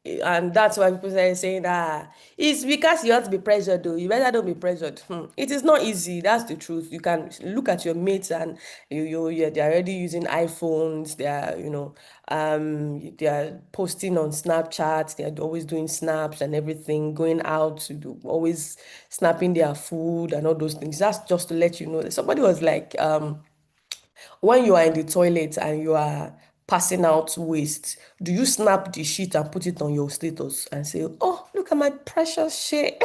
And that's why people are saying that it's because you have to be pressured, though. You better don't be pressured. It is not easy. That's the truth. You can look at your mates and they're already using iPhones. They are posting on Snapchat. They are always doing snaps and everything, going out to always snapping their food and all those things. That's just to let you know that somebody was like, when you are in the toilet and you are passing out waste, do you snap the shit and put it on your status and say, oh, look at my precious shit?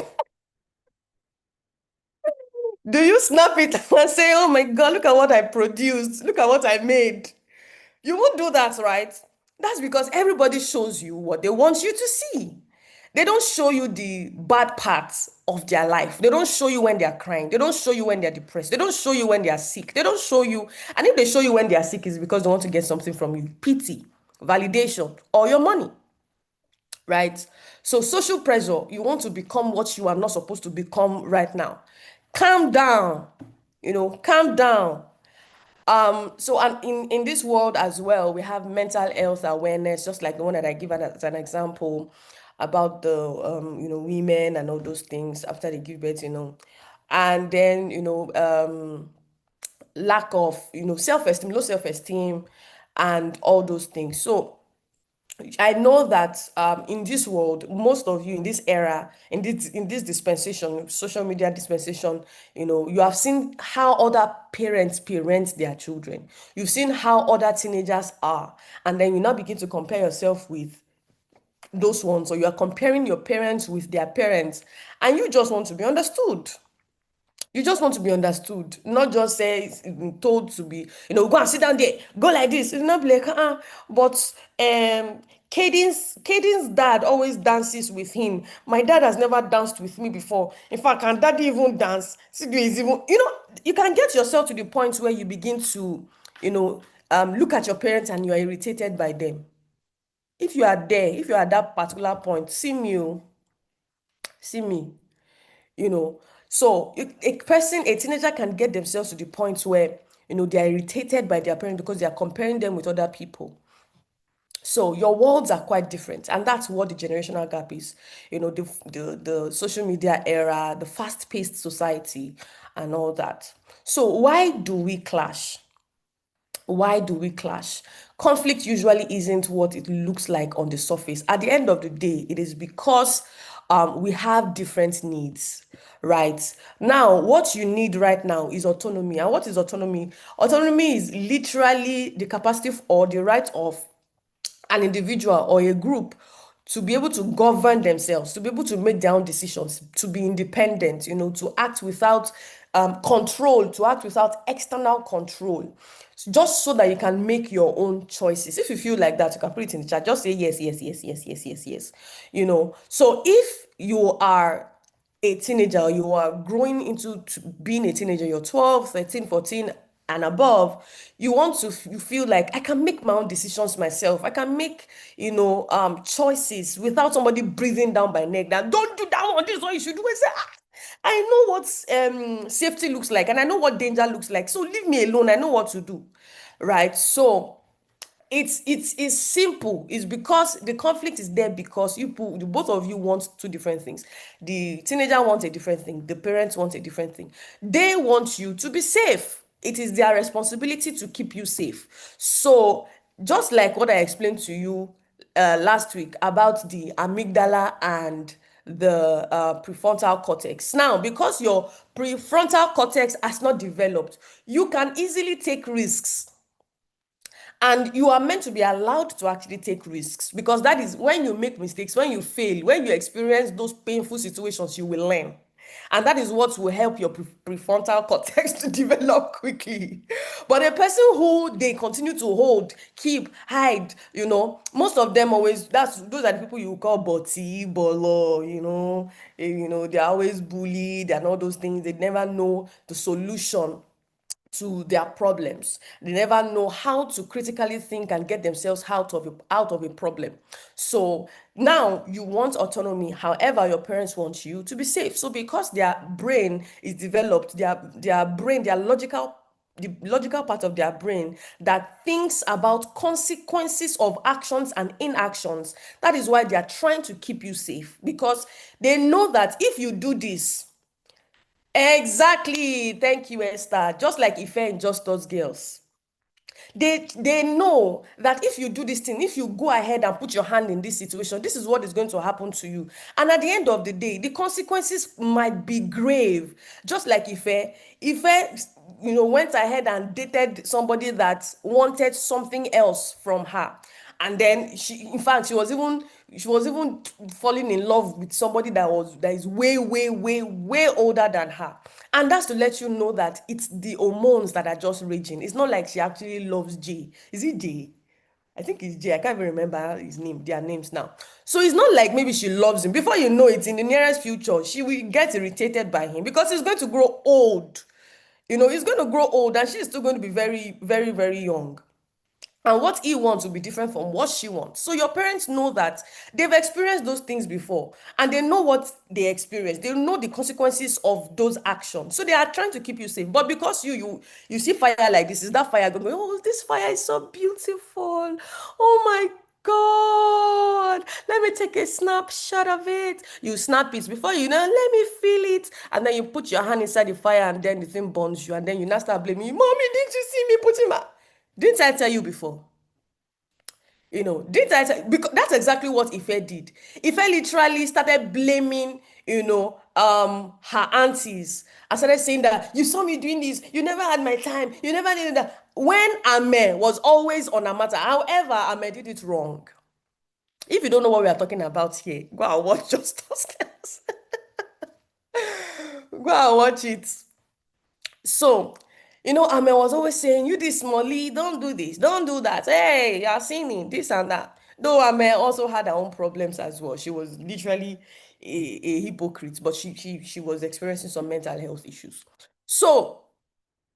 Do you snap it and say, oh my God, look at what I produced, look at what I made? You won't do that, right? That's because everybody shows you what they want you to see. They don't show you the bad parts of their life. They don't show you when they are crying. They don't show you when they're depressed. They don't show you when they are sick. They don't show you. And if they show you when they are sick, it's because they want to get something from you: pity, validation, or your money, right? So, social pressure, you want to become what you are not supposed to become right now. Calm down, calm down. So and in this world as well, we have mental health awareness, just like the one that I give as an example about the women and all those things after they give birth, and then lack of self-esteem, low self-esteem, and all those things. So I know that in this world, most of you in this era, in this dispensation, social media dispensation, you have seen how other parents parent their children. You've seen how other teenagers are, and then you now begin to compare yourself with those ones, or you are comparing your parents with their parents, and you just want to be understood. You just want to be understood, not just say told to be, go and sit down there, go like this. It's not like, but Caden's dad always dances with him. My dad has never danced with me before. In fact, can daddy even dance? Sidu is even, you can get yourself to the point where you begin to, look at your parents and you are irritated by them. If you are there, if you are at that particular point, see me, oh. See me. So a teenager can get themselves to the point where, they are irritated by their parents because they are comparing them with other people. So your worlds are quite different, and that's what the generational gap is. The social media era, the fast-paced society, and all that. So why do we clash? Why do we clash? Conflict usually isn't what it looks like on the surface. At the end of the day, it is because we have different needs, right? Now, what you need right now is autonomy. And what is autonomy? Autonomy is literally the capacity or the right of an individual or a group to be able to govern themselves, to be able to make their own decisions, to be independent, to act without control, to act without external control, just so that you can make your own choices. If you feel like that, you can put it in the chat. Just say yes, yes, yes, yes, yes, yes, yes. So if you are a teenager, you are growing into being a teenager, you're 12, 13, 14 and above, you feel like I can make my own decisions myself. I can make, choices without somebody breathing down my neck that don't do that one, this is what you should do. I say, I know what safety looks like and I know what danger looks like. So leave me alone. I know what to do. Right. So it's simple. It's because the conflict is there because both of you want two different things. The teenager wants a different thing. The parents want a different thing. They want you to be safe. It is their responsibility to keep you safe. So just like what I explained to you last week about the amygdala and the prefrontal cortex. Now, because your prefrontal cortex has not developed, you can easily take risks, and you are meant to be allowed to actually take risks, because that is when you make mistakes, when you fail, when you experience those painful situations, you will learn. And that is what will help your prefrontal cortex to develop quickly. But a person who they continue to hold, keep, hide, most of them always, those are the people you call boti, bolo, they're always bullied and all those things. They never know the solution to their problems. They never know how to critically think and get themselves out of a problem. So now you want autonomy. However, your parents want you to be safe. So because their brain is developed, their logical the logical part of their brain that thinks about consequences of actions and inactions. That is why they are trying to keep you safe, because they know that if you do this. Exactly. Thank you, Esther. Just like Ife and Just Us Girls. They know that if you do this thing, if you go ahead and put your hand in this situation, this is what is going to happen to you. And at the end of the day, the consequences might be grave. Just like Ife, went ahead and dated somebody that wanted something else from her. And then in fact, she was even falling in love with somebody that is way, way, way, way older than her. And that's to let you know that it's the hormones that are just raging. It's not like she actually loves Jay. Is it Jay? I think it's Jay. I can't even remember their names now. So it's not like maybe she loves him. Before you know it, in the nearest future, she will get irritated by him because he's going to grow old. He's going to grow old and she's still going to be very, very, very young. And what he wants will be different from what she wants. So your parents know that they've experienced those things before and they know what they experience. They know the consequences of those actions. So they are trying to keep you safe. But because you see fire like this, is that fire going, oh, this fire is so beautiful. Oh my God, let me take a snapshot of it. You snap it before let me feel it. And then you put your hand inside the fire and then the thing burns you. And then you now start blaming you. Mommy, didn't you see me putting my... Didn't I tell you before? Didn't I tell, because that's exactly what Ife did. Ife literally started blaming, her aunties. I started saying that you saw me doing this, you never had my time, you never did that. When Ame was always on a matter. However, Ame did it wrong. If you don't know what we are talking about here, go and watch Just Us Girls. Go and watch it. So, Ame was always saying, you this Molly, don't do this, don't do that. Hey, you're sinning, this and that. Though Ame also had her own problems as well. She was literally a hypocrite, but she was experiencing some mental health issues. So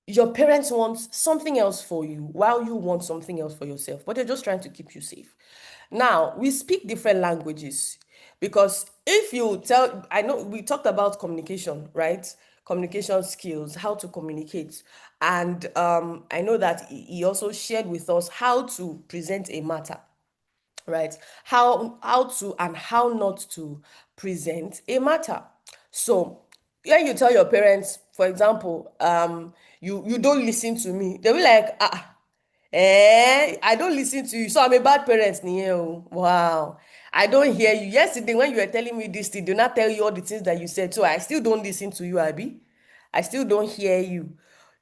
your parents want something else for you while you want something else for yourself, but they're just trying to keep you safe. Now, we speak different languages. Because if you tell, I know we talked about communication, right? Communication skills, how to communicate. And I know that he also shared with us how to present a matter, right? How to and how not to present a matter. So when you tell your parents, for example, you don't listen to me, they'll be like, I don't listen to you, so I'm a bad parent nìyẹn o. Wow, I don't hear you. Yesterday when you were telling me this thing, did not tell you all the things that you said, so I still don't listen to you, Abby. I still don't hear you.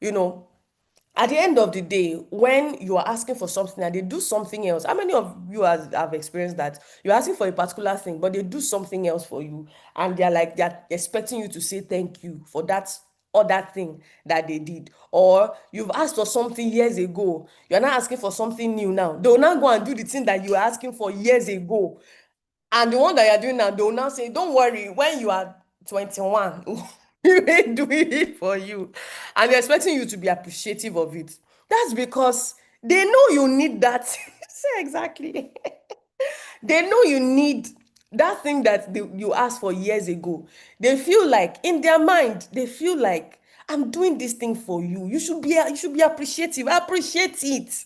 You know, at the end of the day, when you are asking for something and they do something else, how many of you have experienced that? You're asking for a particular thing, but they do something else for you, and they're expecting you to say thank you for that other thing that they did. Or you've asked for something years ago, you're not asking for something new now. They'll now go and do the thing that you were asking for years ago. And the one that you're doing now, they will now say, don't worry, when you are 21, we will do it for you. And they're expecting you to be appreciative of it. That's because they know you need that. Say exactly. They know you need that thing that you asked for years ago. They feel like, in their mind, they feel like, I'm doing this thing for you. You should be appreciative. Appreciate it.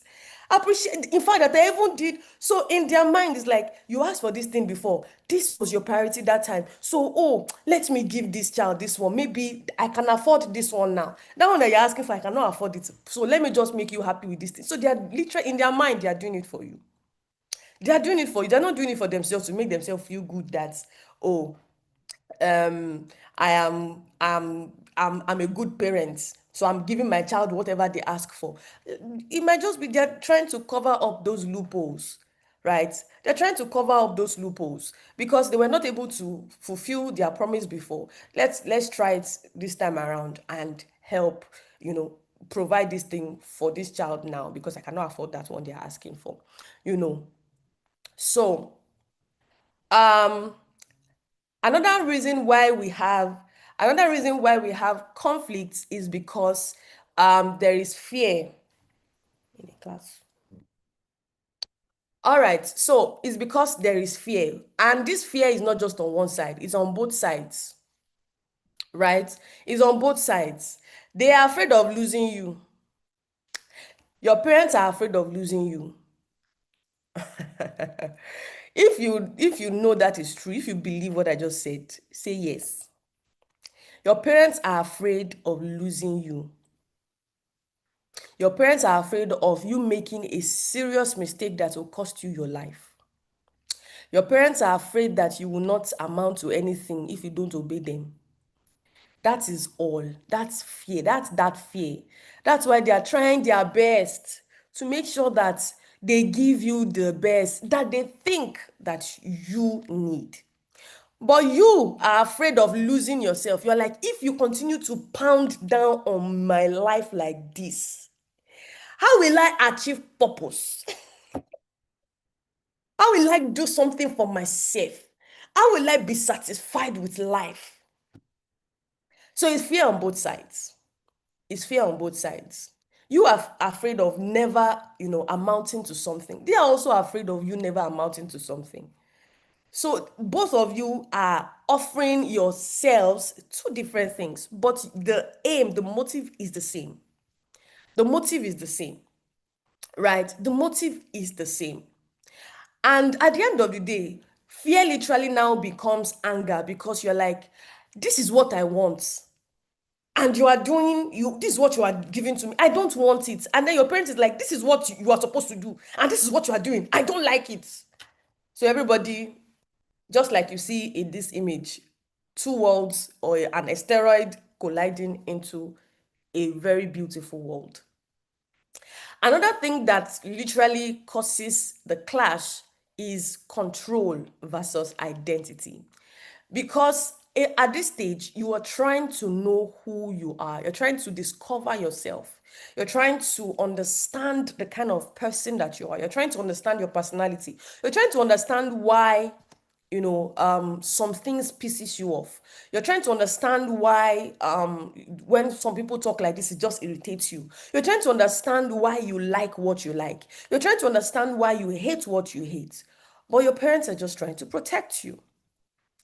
Appreciate. In fact, that I even did. So in their mind, it's like, you asked for this thing before. This was your priority that time. So, oh, let me give this child this one. Maybe I can afford this one now. That one that you're asking for, I cannot afford it. So let me just make you happy with this thing. So they are literally, in their mind, they are doing it for you. They are doing it for you. They're not doing it for themselves to make themselves feel good that, oh, um I'm a good parent, so I'm giving my child whatever they ask for. It might just be they're trying to cover up those loopholes, right? They're trying to cover up those loopholes because they were not able to fulfill their promise before. Let's try it this time around and help, provide this thing for this child now because I cannot afford that one they're asking for, you know so um another reason why we have conflicts is because there is fear in a class. All right, so it's because there is fear, and this fear is not just on one side, it's on both sides, right? It's on both sides. They are afraid of losing you. Your parents are afraid of losing you. If you know that is true, if you believe what I just said, say yes. Your parents are afraid of losing you. Your parents are afraid of you making a serious mistake that will cost you your life. Your parents are afraid that you will not amount to anything if you don't obey them. That is all. That's fear. That's that fear. That's why they are trying their best to make sure that they give you the best that they think that you need. But you are afraid of losing yourself. You're like, if you continue to pound down on my life like this, how will I achieve purpose? How will I do something for myself? How will I be satisfied with life? So it's fear on both sides. It's fear on both sides. You are afraid of never, amounting to something. They are also afraid of you never amounting to something. So both of you are offering yourselves two different things, but the aim, the motive is the same. The motive is the same, right? The motive is the same. And at the end of the day, fear literally now becomes anger because you're like, this is what I want. And you are doing, this is what you are giving to me. I don't want it. And then your parent is like, this is what you are supposed to do. And this is what you are doing. I don't like it. So everybody, just like you see in this image, two worlds or an asteroid colliding into a very beautiful world. Another thing that literally causes the clash is control versus identity. Because at this stage, you are trying to know who you are. You're trying to discover yourself. You're trying to understand the kind of person that you are. You're trying to understand your personality. You're trying to understand why some things pisses you off. You're trying to understand why when some people talk like this, it just irritates you. You're trying to understand why you like what you like. You're trying to understand why you hate what you hate. But your parents are just trying to protect you.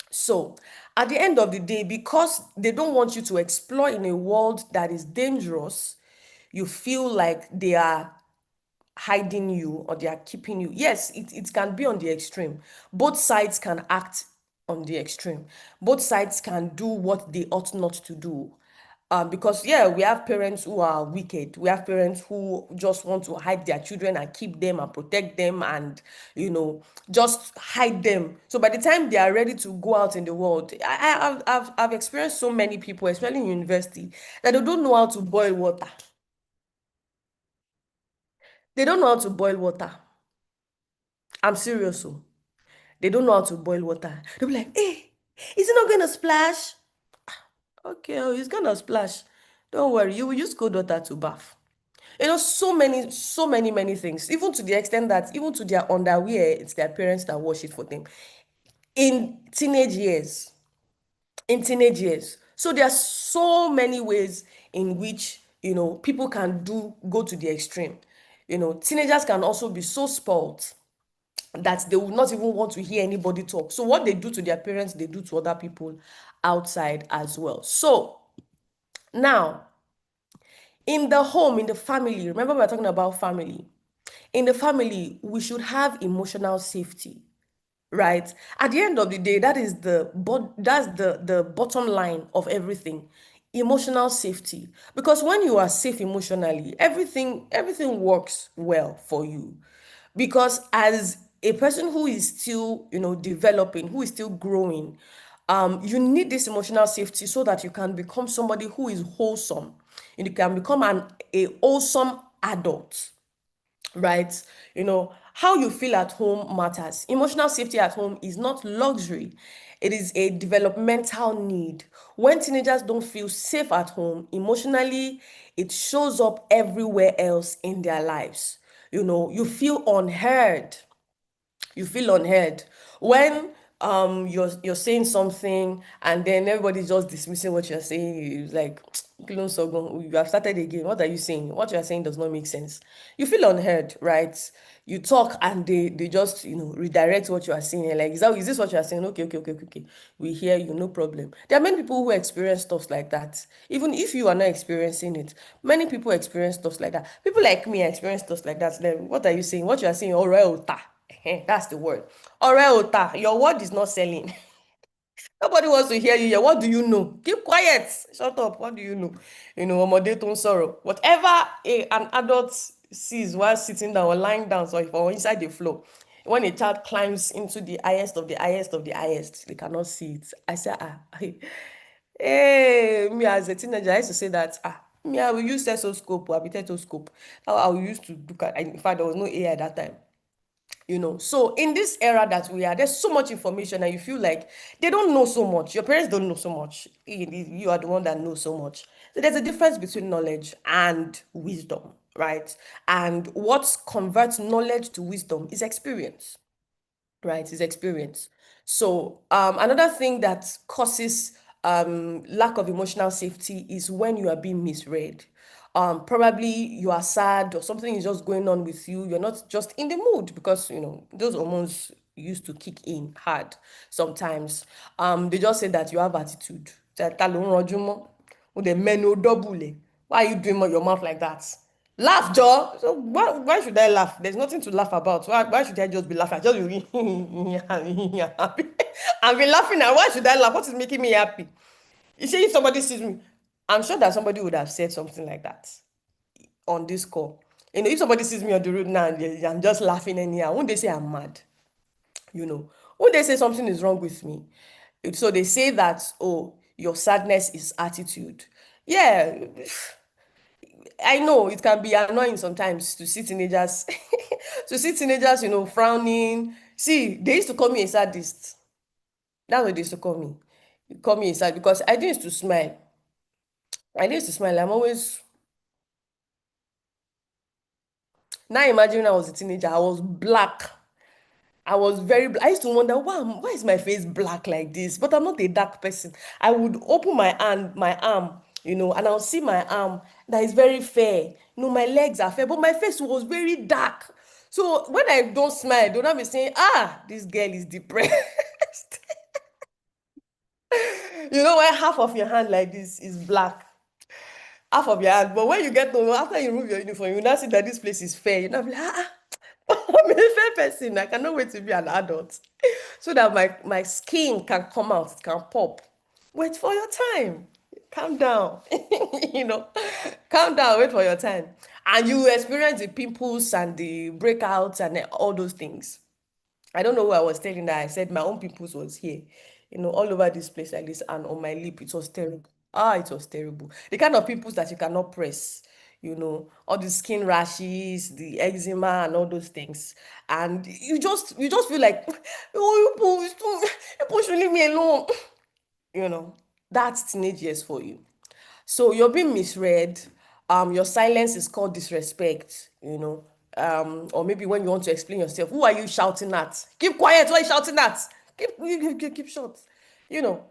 So, at the end of the day, because they don't want you to explore in a world that is dangerous, you feel like they are hiding you or they are keeping you. Yes, it can be on the extreme. Both sides can act on the extreme. Both sides can do what they ought not to do. Because yeah, we have parents who are wicked. We have parents who just want to hide their children and keep them and protect them and just hide them. So by the time they are ready to go out in the world, I've experienced so many people, especially in university, that they don't know how to boil water. They don't know how to boil water. I'm serious. So they don't know how to boil water. They'll be like, hey, is it not going to splash? Okay, oh, it's going to splash. Don't worry, you will use cold water to bath. So many things. Even to the extent that even to their underwear, it's their parents that wash it for them. In teenage years. In teenage years. So there are so many ways in which, people can go to the extreme. Teenagers can also be so spoiled that they will not even want to hear anybody talk. So what they do to their parents, they do to other people outside as well. So now, in the home, in the family, remember we're talking about family. In the family, we should have emotional safety, right? At the end of the day, that's the bottom line of everything. Emotional safety. Because when you are safe emotionally, everything works well for you. Because as a person who is still, developing, who is still growing, you need this emotional safety so that you can become somebody who is wholesome. And you can become a wholesome adult, right? How you feel at home matters. Emotional safety at home is not luxury, it is a developmental need. When teenagers don't feel safe at home emotionally, it shows up everywhere else in their lives. You feel unheard. When you're saying something and then everybody's just dismissing what you're saying. It's like "Kí ló ń sọ gan? You have started again. What are you saying? What you are saying does not make sense." You feel unheard, right? You talk and they just redirect what you are saying. You're like, is this what you are saying? Okay, okay, okay, okay, okay. We hear you, no problem. There are many people who experience stuff like that. Even if you are not experiencing it, many people experience stuff like that. People like me experience stuff like that. Then what are you saying? What you are saying, alright, that's the word. Alright, your word is not selling. Nobody wants to hear you here. What do you know? Keep quiet. Shut up. What do you know? Ọmọdé tó ń sọ̀rọ̀. Whatever an adult sees while sitting down or lying down, so if or inside the floor, when a child climbs into the highest of the highest of the highest, they cannot see it. I say, hey, me as a teenager, I used to say that, me, I will use stethoscope or a stethoscope. How I used to look at, in fact, there was no AI at that time. So in this era that we are, there's so much information and you feel like they don't know so much, your parents don't know so much, you are the one that knows so much. So there's a difference between knowledge and wisdom, right? And what converts knowledge to wisdom is experience, right? Is experience. So another thing that causes lack of emotional safety is when you are being misread. Probably you are sad or something is just going on with you. You're not just in the mood because those hormones used to kick in hard sometimes. They just say that you have attitude. "Ta ló ń ranjú mọ́? Ó dẹ̀ mẹ́nu ó double ẹ̀. Why are you doing your mouth like that? Laugh, Joe. So why should I laugh? There's nothing to laugh about. Why should I just be laughing? I just be happy. I've been laughing now. Why should I laugh? What is making me happy? You see, if somebody sees me, I'm sure that somebody would have said something like that on this call. If somebody sees me on the road now and I'm just laughing anyhow, won't they say I'm mad? Won't they say something is wrong with me? So they say that, oh, your sadness is attitude. Yeah, I know it can be annoying sometimes to see teenagers, frowning. See, they used to call me a sadist. That's what they used to call me. Call me a sad because I didn't used to smile. I'm always now imagine when I was a teenager, I was black. I was I used to wonder why is my face black like this? But I'm not a dark person. I would open my arm, and I'll see my arm that is very fair. My legs are fair, but my face was very dark. So when I don't smile, don't have me saying, this girl is depressed. You know when half of your hand like this is black, half of your hand, but when you get home, after you remove your uniform, you now see that this place is fair. You now be like, I'm a fair person. I cannot wait to be an adult. So that my skin can come out, can pop. Wait for your time. Calm down. You know, calm down, wait for your time. And you experience the pimples and the breakouts and all those things. I don't know who I was telling that I said my own pimples was here, all over this place like this, and on my lip. It was terrible. It was terrible. The kind of pimples that you cannot press, all the skin rashes, the eczema, and all those things. And you just feel like, oh, you should leave me alone. That's teenage years for you. So you're being misread. Your silence is called disrespect. Or maybe when you want to explain yourself, who are you shouting at? Keep quiet. What are you shouting at? Keep short. You know,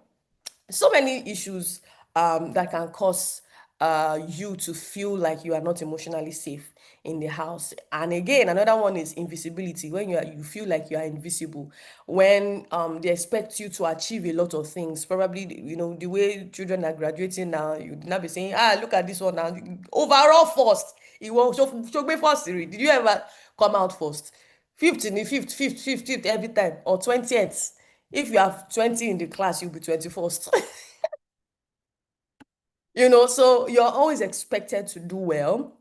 so many issues that can cause you to feel like you are not emotionally safe in the house. And again, another one is invisibility. When you feel like you are invisible, when they expect you to achieve a lot of things. Probably, the way children are graduating now, you now be saying, look at this one now, overall first. It will show me first. Did you ever come out first? Fifth in the fifth every time, or 20th. If you have 20 in the class, you'll be 21st. So you're always expected to do well.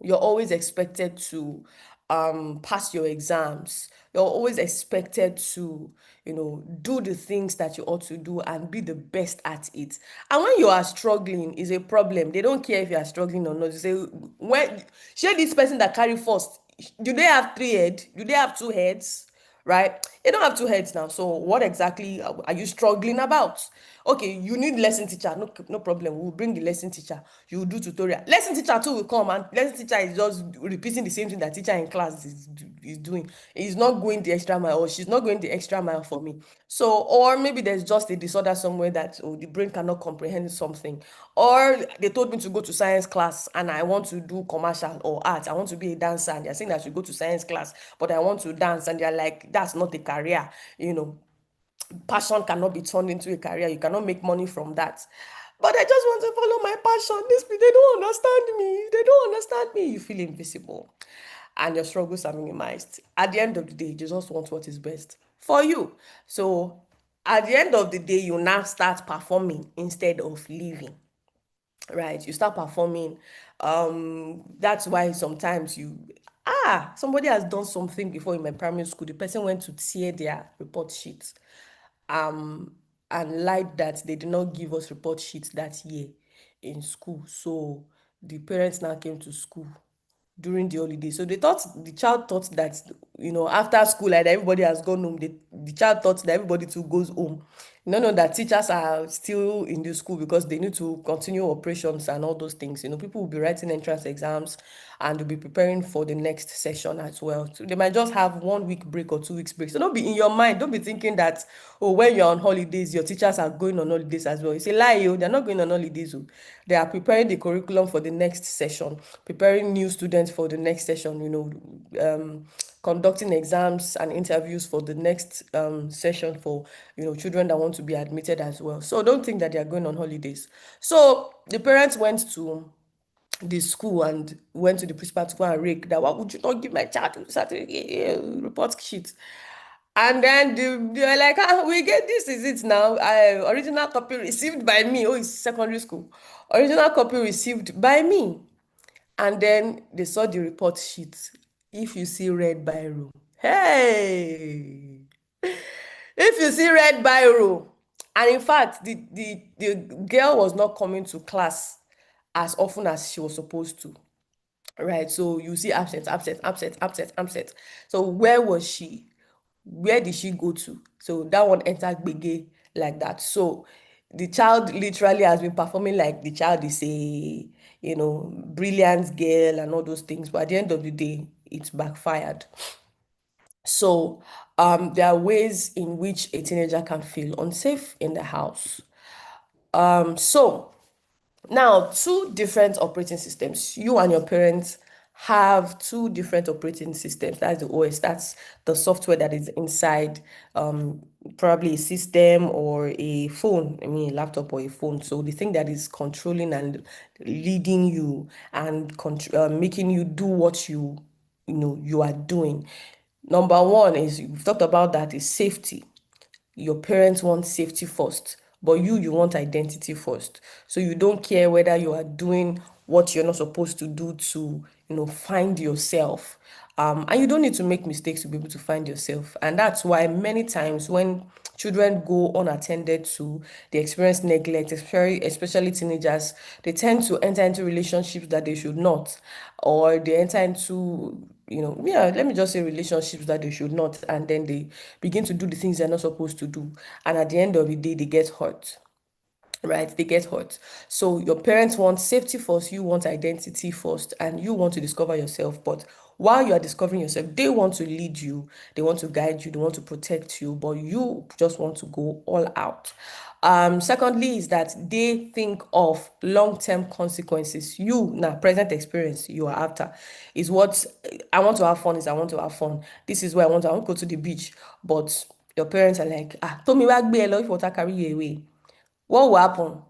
You're always expected to pass your exams. You're always expected to, do the things that you ought to do and be the best at it. And when you are struggling, is a problem. They don't care if you are struggling or not. You say, when share this person that carry first, do they have 3 heads? Do they have 2 heads? Right? You don't have 2 heads now. So what exactly are you struggling about? Okay, you need lesson teacher. No problem. We'll bring the lesson teacher. You will do tutorial. Lesson teacher too will come, and lesson teacher is just repeating the same thing that teacher in class is doing. He's not going the extra mile, or she's not going the extra mile for me. So, or maybe there's just a disorder somewhere that the brain cannot comprehend something. Or they told me to go to science class and I want to do commercial or art. I want to be a dancer, and they're saying that I should go to science class, but I want to dance. And they're like, that's not a career. Passion cannot be turned into a career. You cannot make money from that. But I just want to follow my passion. They don't understand me. They don't understand me. You feel invisible and your struggles are minimized. At the end of the day, you just want what is best for you. So at the end of the day, you now start performing instead of living. Right? You start performing. That's why sometimes somebody has done something before in my primary school. The person went to tear their report sheet and lied that they did not give us report sheets that year in school. So the parents now came to school during the holiday. So the child thought that, after school, like everybody has gone home, the child thought that everybody too goes home. No, that teachers are still in the school because they need to continue operations and all those things. People will be writing entrance exams and will be preparing for the next session as well. So they might just have 1 week break or 2 weeks break. So don't be in your mind, don't be thinking that, when you're on holidays, your teachers are going on holidays as well. It's a lie, they're not going on holidays. They are preparing the curriculum for the next session, preparing new students for the next session, conducting exams and interviews for the next session for children that want to be admitted as well. So don't think that they are going on holidays. So the parents went to the school and went to the principal to go and rake that, why would you not give my child report sheet? And then they were like, we get this is it now. Original copy received by me. Oh, it's secondary school. Original copy received by me. And then they saw the report sheet. If you see red biro, hey, if you see red biro, and in fact, the girl was not coming to class as often as she was supposed to, right? So you see absent, absent, absent, absent, absent. So where was she? Where did she go to? So that one entered gbege like that. So the child literally has been performing like the child is a brilliant girl and all those things, but at the end of the day, it's backfired. So there are ways in which a teenager can feel unsafe in the house. So now, 2 different operating systems. You and your parents have 2 different operating systems. That's the OS. That's the software that is inside probably a system or a phone, I mean a laptop or a phone. So the thing that is controlling and leading you and making you do what you are doing. Number one is, we've talked about that, is safety. Your parents want safety first, but you want identity first. So you don't care whether you are doing what you're not supposed to do to, find yourself. And you don't need to make mistakes to be able to find yourself. And that's why many times when children go unattended to, they experience neglect, especially teenagers. They tend to enter into relationships that they should not, or they enter into, yeah, let me just say relationships that they should not, and then they begin to do the things they're not supposed to do. And at the end of the day, they get hurt. Right, they get hurt. So your parents want safety first, you want identity first, and you want to discover yourself. But while you are discovering yourself, they want to lead you, they want to guide you, they want to protect you, but you just want to go all out. Secondly, is that they think of long-term consequences. You now, present experience you are after is what I want to have fun, is I want to have fun. This is where I want to go to the beach. But your parents are like, told me where if water carry you away. What will happen?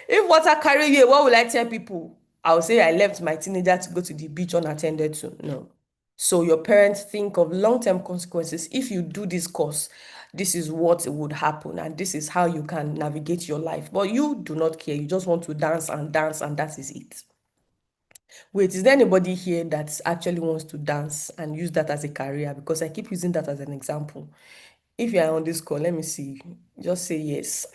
If water carry you, what will I tell people? I'll say I left my teenager to go to the beach unattended to. No. So your parents think of long-term consequences. If you do this course, this is what would happen, and this is how you can navigate your life. But you do not care. You just want to dance, and that is it. Wait, is there anybody here that actually wants to dance and use that as a career? Because I keep using that as an example. If you are on this call, let me see. Just say yes.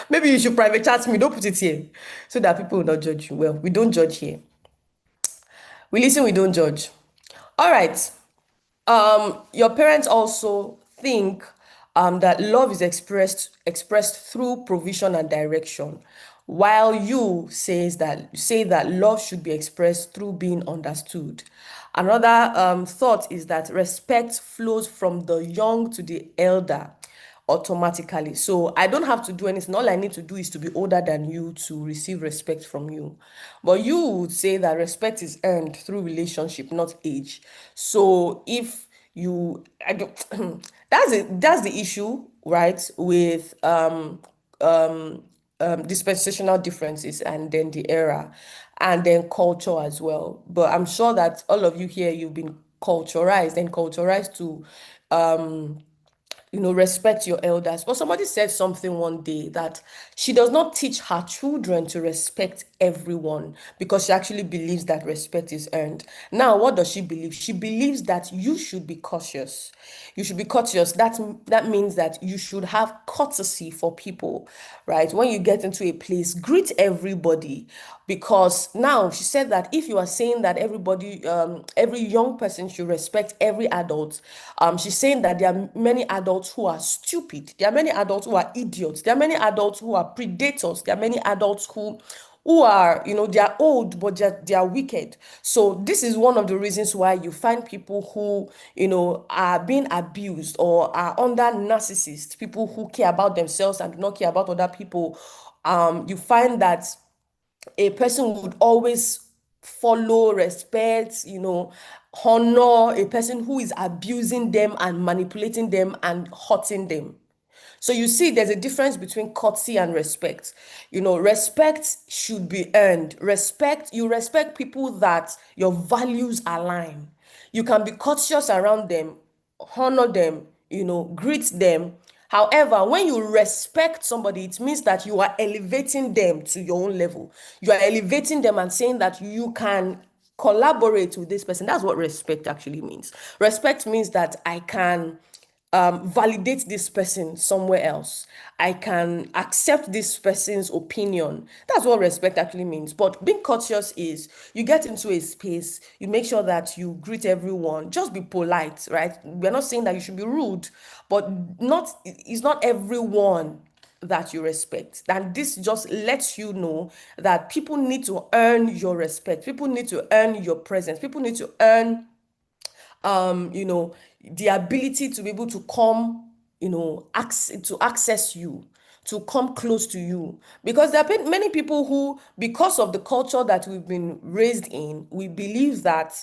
Maybe you should private chat me. Don't put it here so that people will not judge you. Well, we don't judge here. We listen, we don't judge. All right. Your parents also think that love is expressed through provision and direction, while you say that love should be expressed through being understood. Another thought is that respect flows from the young to the elder automatically. So I don't have to do anything. All I need to do is to be older than you to receive respect from you. But you would say that respect is earned through relationship, not age. So if you, I don't, that's the issue, right? With dispensational differences, and then the era, and then culture as well. But I'm sure that all of you here, you've been culturized to respect your elders. But somebody said something one day that she does not teach her children to respect everyone because she actually believes that respect is earned. Now, what does she believe? She believes that you should be cautious. You should be courteous. That means that you should have courtesy for people, right? When you get into a place, greet everybody. Because now she said that if you are saying that every young person should respect every adult, she's saying that there are many adults who are stupid. There are many adults who are idiots. There are many adults who are predators. There are many adults who are, they are old, but they are wicked. So this is one of the reasons why you find people who, are being abused or are under narcissists, people who care about themselves and do not care about other people. You find that a person would always follow, respect, honor a person who is abusing them and manipulating them and hurting them. So you see, there's a difference between courtesy and respect. Respect should be earned. You respect people that your values align. You can be courteous around them, honor them, greet them. However, when you respect somebody, it means that you are elevating them to your own level. You are elevating them and saying that you can collaborate with this person. That's what respect actually means. Respect means that I can validate this person somewhere else. I can accept this person's opinion. That's what respect actually means. But being courteous is you get into a space, you make sure that you greet everyone, just be polite, right? We're not saying that you should be rude, but it's not everyone that you respect. And this just lets you know that people need to earn your respect. People need to earn your presence. People need to earn the ability to be able to come, access you, to come close to you. Because there are many people who, because of the culture that we've been raised in, we believe that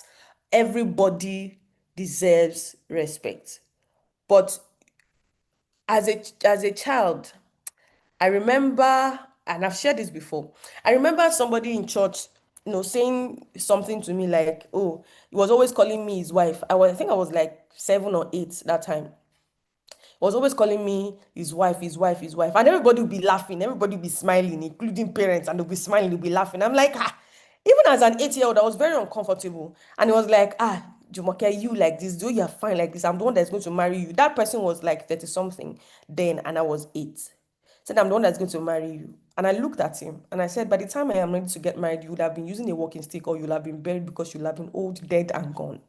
everybody deserves respect. But as a child, I remember, and I've shared this before. I remember somebody in church, saying something to me like, "Oh, he was always calling me his wife." I think I was like 7 or 8 that time. Was always calling me his wife, his wife, his wife. And everybody would be laughing, everybody would be smiling, including parents, and they'll be smiling, they'll be laughing. I'm like, even as an 8-year-old, I was very uncomfortable. And it was like, Jumoke, you like this, do you're fine like this. I'm the one that's going to marry you. That person was like 30 something then, and I was 8. Said, I'm the one that's going to marry you. And I looked at him and I said, by the time I am ready to get married, you would have been using a walking stick, or you'll have been buried because you'll have been old, dead, and gone.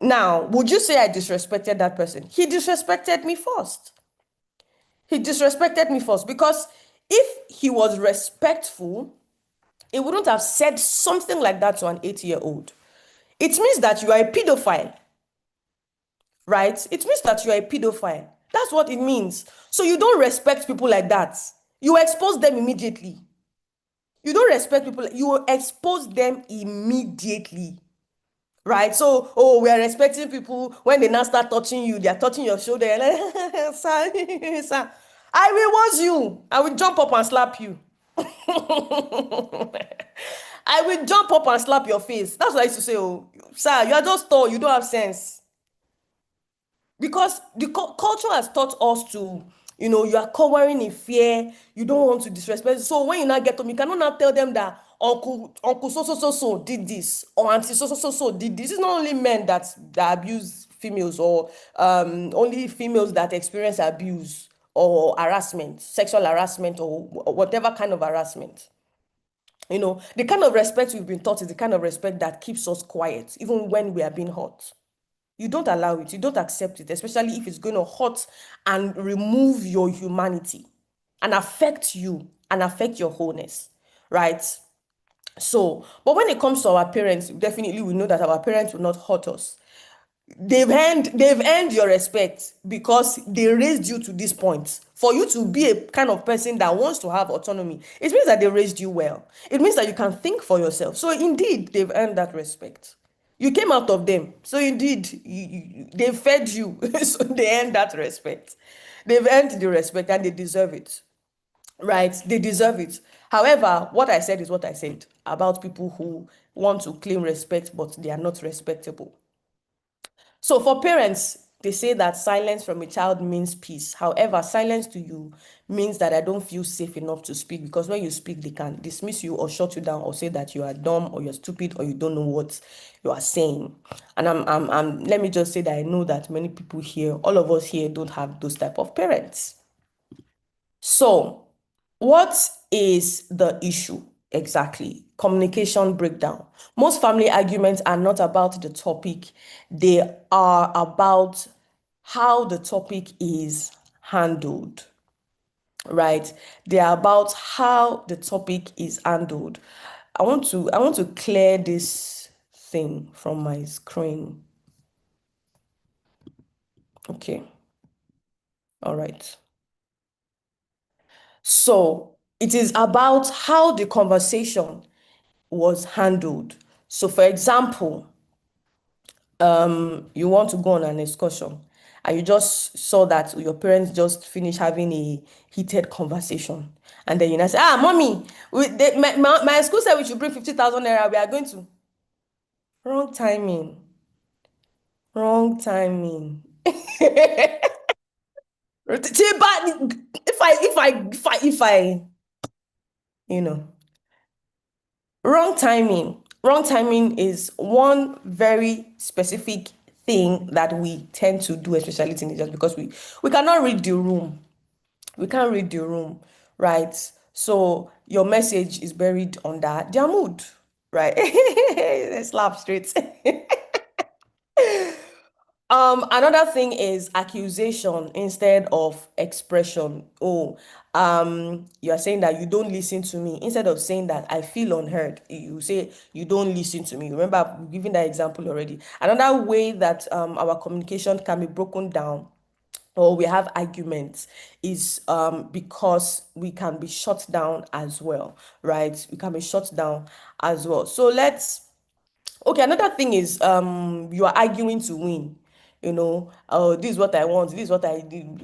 Now, would you say I disrespected that person? He disrespected me first. He disrespected me first, because if he was respectful, he wouldn't have said something like that to an 8-year-old. It means that you are a pedophile, right? It means that you are a pedophile. That's what it means. So you don't respect people like that. You expose them immediately. You don't respect people, you expose them immediately. Right? So, we are respecting people. When they now start touching you, they are touching your shoulder. You're like, sir, sir, I will watch you. I will jump up and slap you. I will jump up and slap your face. That's what I used to say. Oh, sir, you are just tall. You don't have sense. Because the culture has taught us to, you are covering in fear. You don't want to disrespect. So when you now get them, you cannot now tell them that uncle so did this, or auntie so did this. It's not only men that abuse females, or only females that experience abuse or harassment, sexual harassment, or whatever kind of harassment. The kind of respect we've been taught is the kind of respect that keeps us quiet, even when we are being hurt. You don't allow it, you don't accept it, especially if it's going to hurt and remove your humanity and affect you and affect your wholeness, right? So, but when it comes to our parents, definitely we know that our parents will not hurt us. They've earned your respect because they raised you to this point. For you to be a kind of person that wants to have autonomy, it means that they raised you well. It means that you can think for yourself. So indeed, they've earned that respect. You came out of them. So indeed, they fed you. So they earned that respect. They've earned the respect and they deserve it. Right? They deserve it. However, what I said is what I said about people who want to claim respect, but they are not respectable. So for parents, they say that silence from a child means peace. However, silence to you means that I don't feel safe enough to speak, because when you speak, they can dismiss you or shut you down or say that you are dumb or you're stupid or you don't know what you are saying. And let me just say that I know that many people here, all of us here, don't have those type of parents. So what is the issue exactly? Communication breakdown. Most family arguments are not about the topic, they are about how the topic is handled, right? They are about how the topic is handled. I want to clear this thing from my screen. Okay. All right. So it is about how the conversation was handled. So for example, you want to go on an excursion and you just saw that your parents just finished having a heated conversation, and then you now say, mommy, my school said we should bring 50,000 naira, we are going to. Wrong timing. Wrong timing. But if I you know wrong timing. Wrong timing is one very specific thing that we tend to do, especially teenagers, because we cannot read the room. We can't read the room, right? So your message is buried under their mood, right? Let's laugh straight. Another thing is accusation instead of expression. Oh, you are saying that you don't listen to me. Instead of saying that I feel unheard, you say you don't listen to me. Remember, I've given that example already. Another way that our communication can be broken down, or we have arguments, is because we can be shut down as well, right? We can be shut down as well. So okay, another thing is you are arguing to win. oh, this is what I want, this is what I did.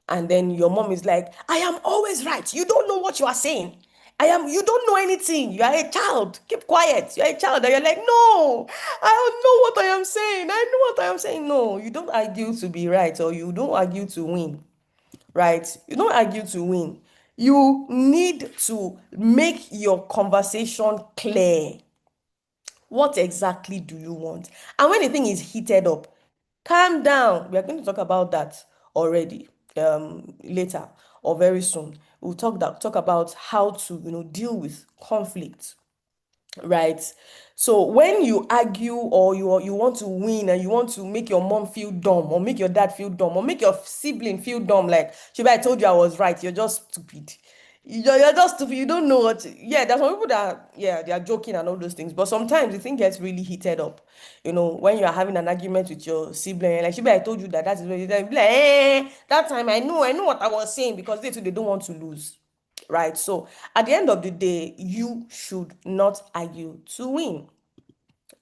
And then your mom is like, I am always right. You don't know what you are saying. You don't know anything. You are a child. Keep quiet. You're a child. And you're like, no, I don't know what I am saying. I know what I am saying. No, you don't argue to be right, or you don't argue to win, right? You don't argue to win. You need to make your conversation clear. What exactly do you want? And when the thing is heated up, calm down. We are going to talk about that already, later or very soon. We'll talk about how to, deal with conflict, right? So when you argue, or you want to win, and you want to make your mom feel dumb, or make your dad feel dumb, or make your sibling feel dumb, like, Shiba, I told you I was right, you're just stupid. You're just stupid. You don't know yeah, there's some people that, yeah, they are joking and all those things. But sometimes the thing gets really heated up. When you are having an argument with your sibling, like, Shiba, I told you that is what you be like, that time I know what I was saying, because they too, they don't want to lose. Right? So at the end of the day, you should not argue to win.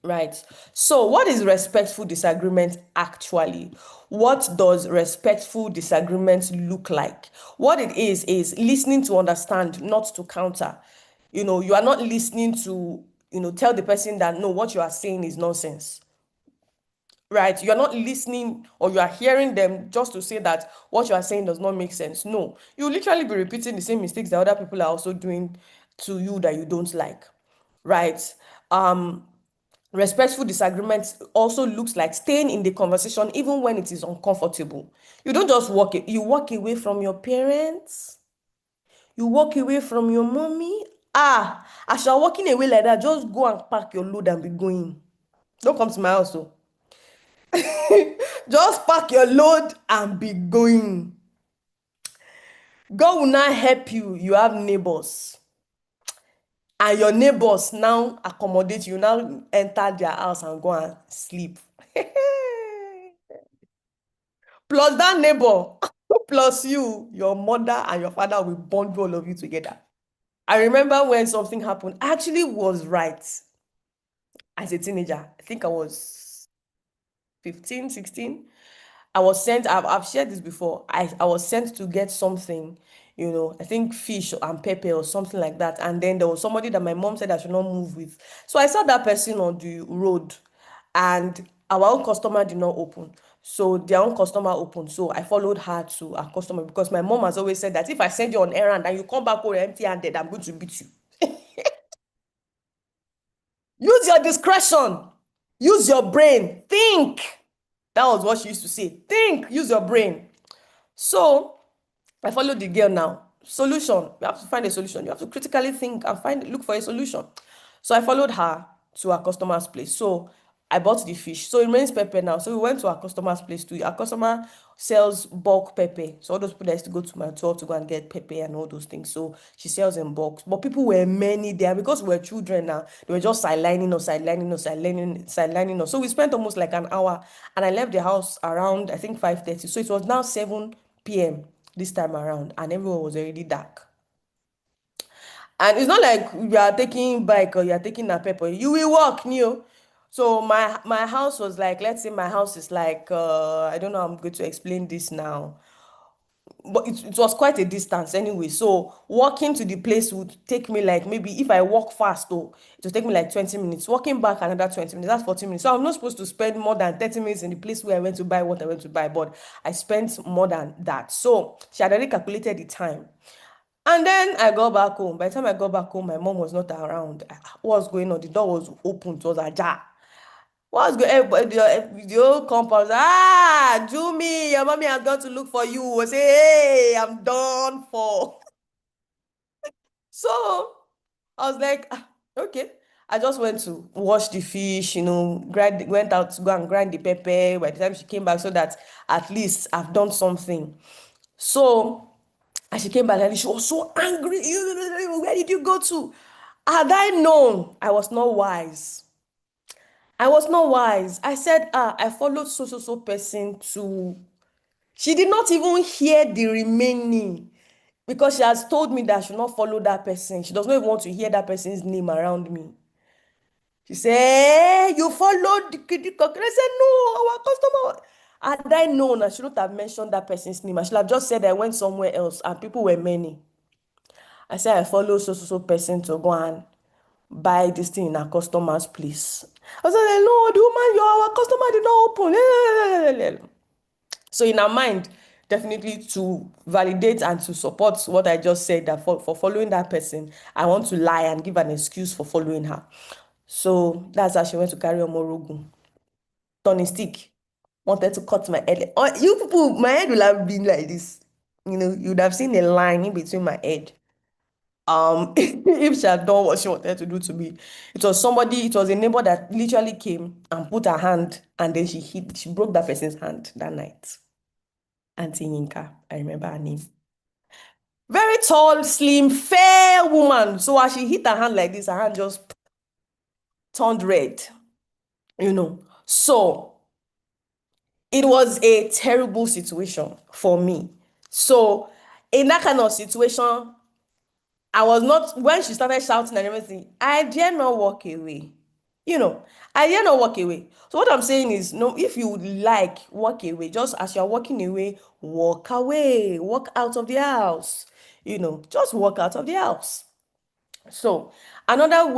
Right. So, what is respectful disagreement actually? What does respectful disagreement look like? What it is listening to understand, not to counter. You are not listening to, tell the person that no, what you are saying is nonsense. Right? You are not listening, or you are hearing them just to say that what you are saying does not make sense. No, you literally be repeating the same mistakes that other people are also doing to you that you don't like. Right? Respectful disagreement also looks like staying in the conversation even when it is uncomfortable. You don't just you walk away from your parents, you walk away from your mommy. As you're walking away like that, just go and pack your load and be going. Don't come to my house. So just pack your load and be going. God will not help you. You have neighbors, and your neighbors now accommodate you. Now enter their house and go and sleep. Plus that neighbor, plus you, your mother and your father will bond all of you together. I remember when something happened. I actually was right as a teenager. I think I was 15, 16. I was sent, I've shared this before. I was sent to get something, I think fish and pepper or something like that. And then there was somebody that my mom said I should not move with. So I saw that person on the road, and our own customer did not open. So their own customer opened. So I followed her to our customer, because my mom has always said that if I send you on errand and you come back home empty-handed, I'm going to beat you. Use your discretion. Use your brain. Think. That was what she used to say. Think. Use your brain. So I followed the girl now. Solution. You have to find a solution. You have to critically think and look for a solution. So I followed her to our customer's place. So I bought the fish. So it remains pepper now. So we went to our customer's place too. Our customer sells bulk pepper. So all those people that used to go to my tour to go and get pepper and all those things. So she sells in bulk. But people were many there, because we were children now. They were just sidelining us, sidelining us, sidelining us. So we spent almost like an hour, and I left the house around, I think, 5:30. So it was now 7 p.m. this time around, and everyone was already dark. And it's not like you are taking bike or you are taking a pepper. You will walk, So my house was like, let's say my house is like, I don't know how I'm going to explain this now. But it was quite a distance anyway. So walking to the place would take me, like, maybe if I walk fast, it would take me like 20 minutes. Walking back another 20 minutes, that's 40 minutes. So I'm not supposed to spend more than 30 minutes in the place where I went to buy what I went to buy, but I spent more than that. So she had already calculated the time. And then I got back home. By the time I got back home, my mom was not around. What was going on? The door was open. It was ajar. What's going? Everybody, the whole compound. Jumi, your mommy has gone to look for you. I say, hey, I'm done for. So I was like, okay. I just went to wash the fish, went out to go and grind the pepper by the time she came back, so that at least I've done something. So, and she came back and she was so angry. Where did you go to? Had I known, I was not wise. I was not wise. I said, I followed so person to. She did not even hear the remaining, because she has told me that I should not follow that person. She does not even want to hear that person's name around me. She said, you followed the cockroach. I said, no, our customer. Had I known, I shouldn't have mentioned that person's name. I should have just said I went somewhere else and people were many. I said I follow so person to go and buy this thing in a customer's place. I was like, no, the woman, our customer did not open. So in her mind, definitely to validate and to support what I just said, that for following that person, I want to lie and give an excuse for following her. So that's how she went to carry on Morogun. Turning stick. Wanted to cut my head. Oh, you people, my head will have been like this. You know, you would have seen a line in between my head. If she had done what she wanted to do to me. It was a neighbor that literally came and put her hand, and then she broke that person's hand that night. Auntie Yinka, I remember her name. Very tall, slim, fair woman. So as she hit her hand like this, her hand just turned red. You know. So it was a terrible situation for me. So in that kind of situation, I was not, when she started shouting and everything, I dare not walk away. You know, I dare not walk away. So what I'm saying is, no, if you would like, walk away. Just as you're walking away, walk away. Walk out of the house. You know, just walk out of the house. So another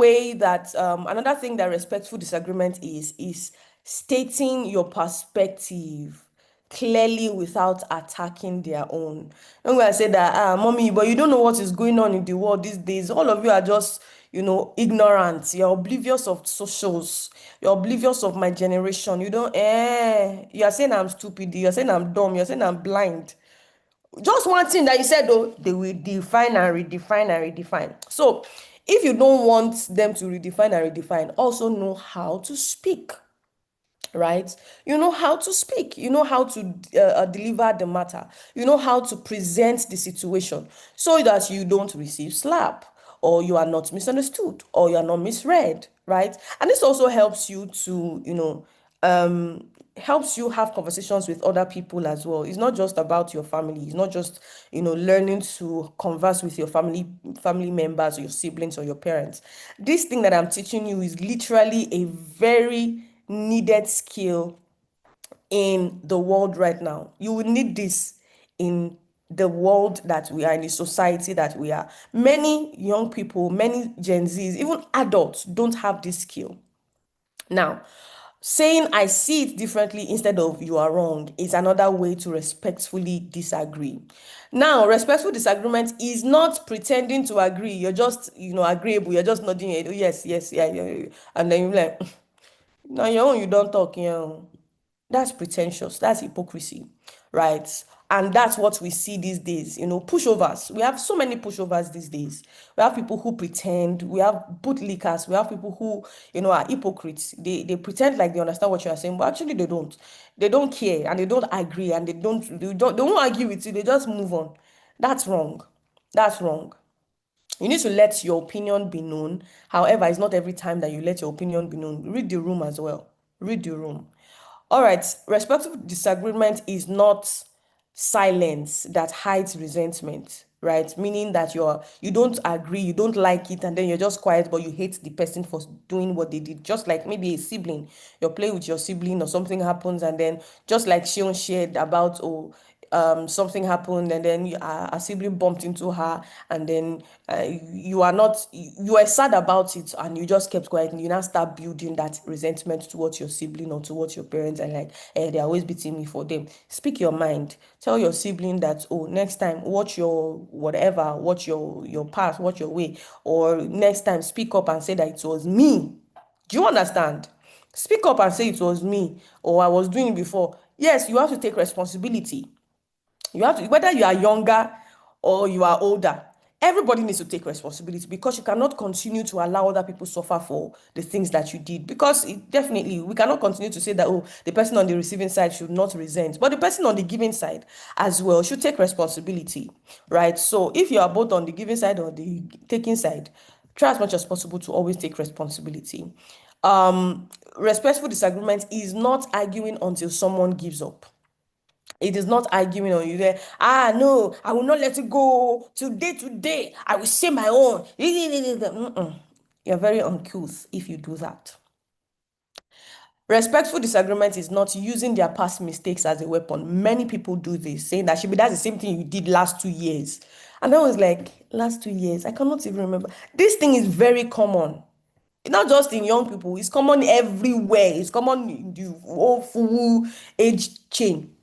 thing that respectful disagreement is stating your perspective clearly without attacking their own. I'm going to say that, mommy, but you don't know what is going on in the world these days. All of you are just, ignorant. You're oblivious of socials. You're oblivious of my generation. You don't, you're saying I'm stupid. You're saying I'm dumb. You're saying I'm blind. Just one thing that you said, though, they will define and redefine and redefine. So if you don't want them to redefine and redefine, also know how to speak, right? You know how to speak, you know how to deliver the matter, you know how to present the situation so that you don't receive slap, or you are not misunderstood, or you are not misread, right? And this also helps you to, helps you have conversations with other people as well. It's not just about your family. It's not just, learning to converse with your family members, or your siblings, or your parents. This thing that I'm teaching you is literally a very needed skill in the world right now. You will need this in the world that we are, in the society that we are. Many young people, many Gen Zs, even adults don't have this skill. Now, saying I see it differently instead of you are wrong is another way to respectfully disagree. Now, respectful disagreement is not pretending to agree. You're just, agreeable. You're just nodding your head. Oh, yes, yes, yeah, yeah, yeah. And then you're like, now your own, you don't talk, That's pretentious. That's hypocrisy, right? And that's what we see these days, pushovers. We have so many pushovers these days. We have people who pretend, we have bootlickers, we have people who, are hypocrites. They pretend like they understand what you are saying, but actually they don't. They don't care, and they don't agree, and they won't argue with you, they just move on. That's wrong. That's wrong. You need to let your opinion be known. However, it's not every time that you let your opinion be known. Read the room as well. Read the room. All right. Respectful disagreement is not silence that hides resentment, right? Meaning that you don't agree, you don't like it, and then you're just quiet, but you hate the person for doing what they did. Just like maybe a sibling, you're playing with your sibling, or something happens, and then just like Shion shared about, something happened, and then a sibling bumped into her, and then you are sad about it, and you just kept quiet, and you now start building that resentment towards your sibling or towards your parents, and like, they're always beating me for them. Speak your mind. Tell your sibling that, oh, next time watch your whatever, watch your path, watch your way, or next time speak up and say that it was me. Do you understand? Speak up and say it was me, or I was doing it before. Yes, you have to take responsibility. You have to, whether you are younger or you are older, everybody needs to take responsibility, because you cannot continue to allow other people suffer for the things that you did. Because definitely, we cannot continue to say that, oh, the person on the receiving side should not resent, but the person on the giving side as well should take responsibility, right? So if you are both on the giving side or the taking side, try as much as possible to always take responsibility. Respectful disagreement is not arguing until someone gives up. It is not arguing on you there. No, I will not let it go. Today, I will say my own. You're very uncouth if you do that. Respectful disagreement is not using their past mistakes as a weapon. Many people do this, saying that should be that's the same thing you did last 2 years. And I was like, last 2 years, I cannot even remember. This thing is very common. Not just in young people, it's common everywhere. It's common in the whole full age chain.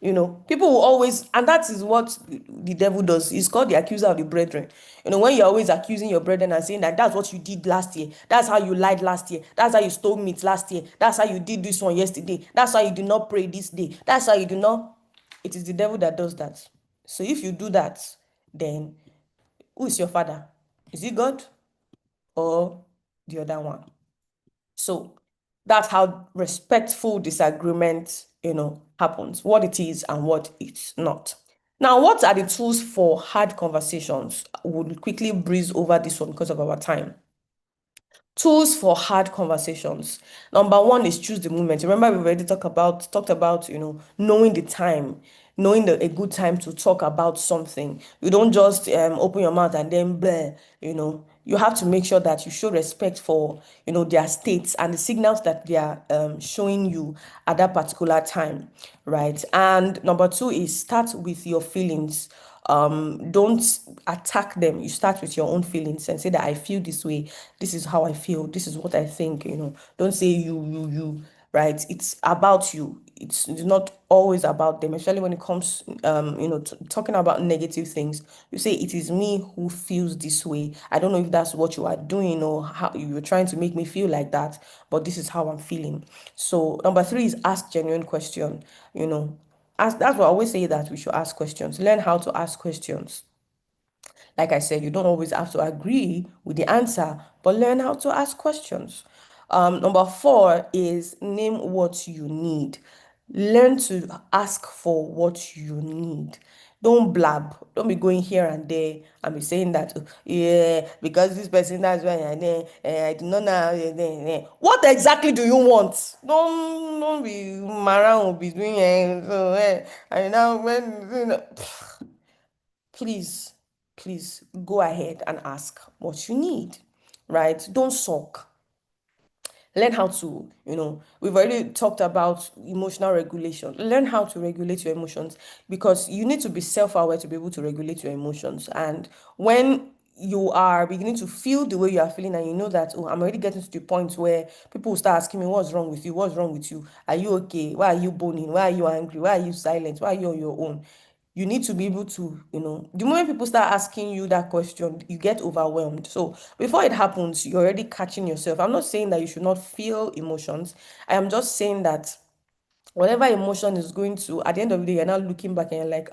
People will always, and that is what the devil does. It's called the accuser of the brethren. When you're always accusing your brethren and saying that that's what you did last year, that's how you lied last year, that's how you stole meat last year, that's how you did this one yesterday, that's how you did not pray this day, that's how you do not. It is the devil that does that. So if you do that, then who is your father? Is it God or the other one? So that's how respectful disagreement, happens, what it is and what it's not. Now, what are the tools for hard conversations? We'll quickly breeze over this one because of our time. Tools for hard conversations. Number one is choose the moment. Remember, we already talked about, knowing the time, knowing a good time to talk about something. You don't just open your mouth and then bleh, You have to make sure that you show respect for, their states and the signals that they are showing you at that particular time, right? And number two is start with your feelings. Don't attack them. You start with your own feelings and say that I feel this way. This is how I feel. This is what I think. Don't say you, right? It's about you. It's not always about them, especially when it comes, talking about negative things. You say, it is me who feels this way. I don't know if that's what you are doing or how you're trying to make me feel like that, but this is how I'm feeling. So number three is ask genuine question, that's what I always say, that we should ask questions. Learn how to ask questions. Like I said, you don't always have to agree with the answer, but learn how to ask questions. Number four is name what you need. Learn to ask for what you need. Don't blab. Don't be going here and there and be saying that, "Oh, yeah, because this person, that's why I do not know. What exactly do you want? Don't be around, be doing so. And now when please, please go ahead and ask what you need, right? Don't sulk. Learn how to, we've already talked about emotional regulation. Learn how to regulate your emotions, because you need to be self-aware to be able to regulate your emotions. And when you are beginning to feel the way you are feeling and you know that, oh, I'm already getting to the point where people will start asking me, what's wrong with you? What's wrong with you? Are you okay? Why are you boning? Why are you angry? Why are you silent? Why are you on your own? You need to be able to, the moment people start asking you that question, you get overwhelmed. So before it happens, you're already catching yourself. I'm not saying that you should not feel emotions. I am just saying that whatever emotion is going to, at the end of the day, you're now looking back and you're like,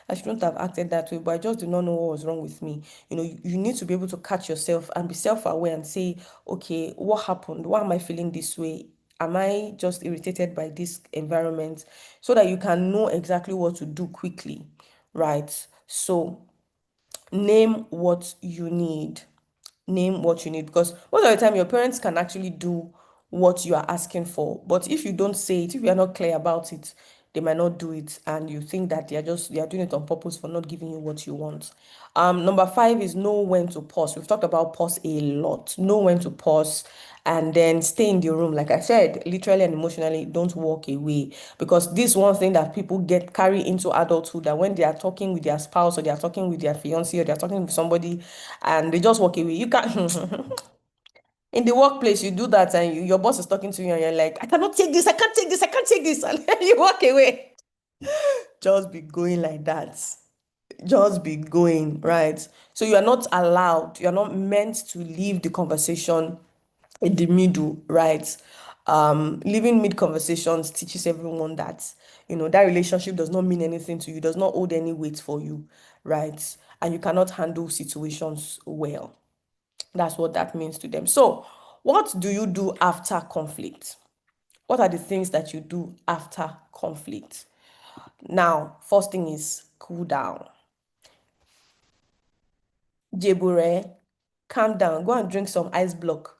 I shouldn't have acted that way, but I just do not know what was wrong with me. You need to be able to catch yourself and be self-aware and say, okay, what happened? Why am I feeling this way? Am I just irritated by this environment? So that you can know exactly what to do quickly, right? So name what you need. Name what you need, because most of the time your parents can actually do what you are asking for, but if you don't say it, if you are not clear about it, they might not do it, and you think that they are doing it on purpose for not giving you what you want. Number five is know when to pause. We've talked about pause a lot. Know when to pause, and then stay in the room. Like I said, literally and emotionally, don't walk away, because this one thing that people get carry into adulthood, that when they are talking with their spouse or they are talking with their fiance or they are talking with somebody and they just walk away, you can't. In the workplace, you do that and your boss is talking to you and you're like, I cannot take this, I can't take this, I can't take this. And then you walk away. Just be going like that. Just be going, right? So you are not allowed, you are not meant to leave the conversation in the middle, right? Leaving mid conversations teaches everyone that, that relationship does not mean anything to you, does not hold any weight for you, right? And you cannot handle situations well. That's what that means to them. So, what do you do after conflict? What are the things that you do after conflict? Now, first thing is cool down. Jebure, calm down. Go and drink some ice block,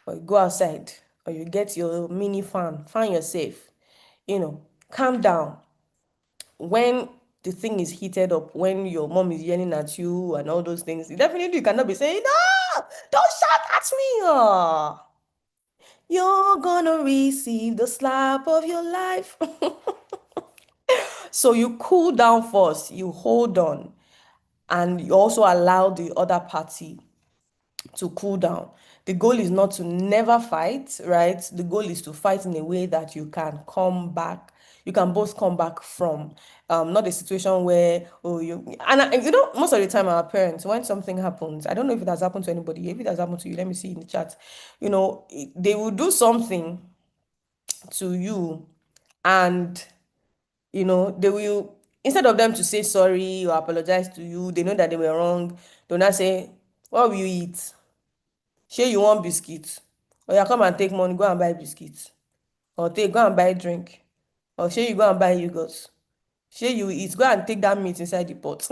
or you go outside, or you get your mini fan yourself. Calm down. When the thing is heated up, when your mom is yelling at you and all those things, definitely you cannot be saying, no, don't shout at me. Oh. you're gonna receive the slap of your life. So you cool down first, you hold on, and you also allow the other party to cool down. The goal is not to never fight, right? The goal is to fight in a way that you can come back. You can both come back from, not a situation where, oh, most of the time our parents, when something happens, I don't know if it has happened to anybody. If it has happened to you, let me see in the chat. They will do something to you, and they will, instead of them to say sorry or apologize to you, they know that they were wrong. They'll not say, what will you eat? Shey you want biscuit? Oya, come and take money, go and buy biscuit. Or go and buy drink. Or shey you go and buy yogurt? Shey you eat? Go and take that meat inside the pot.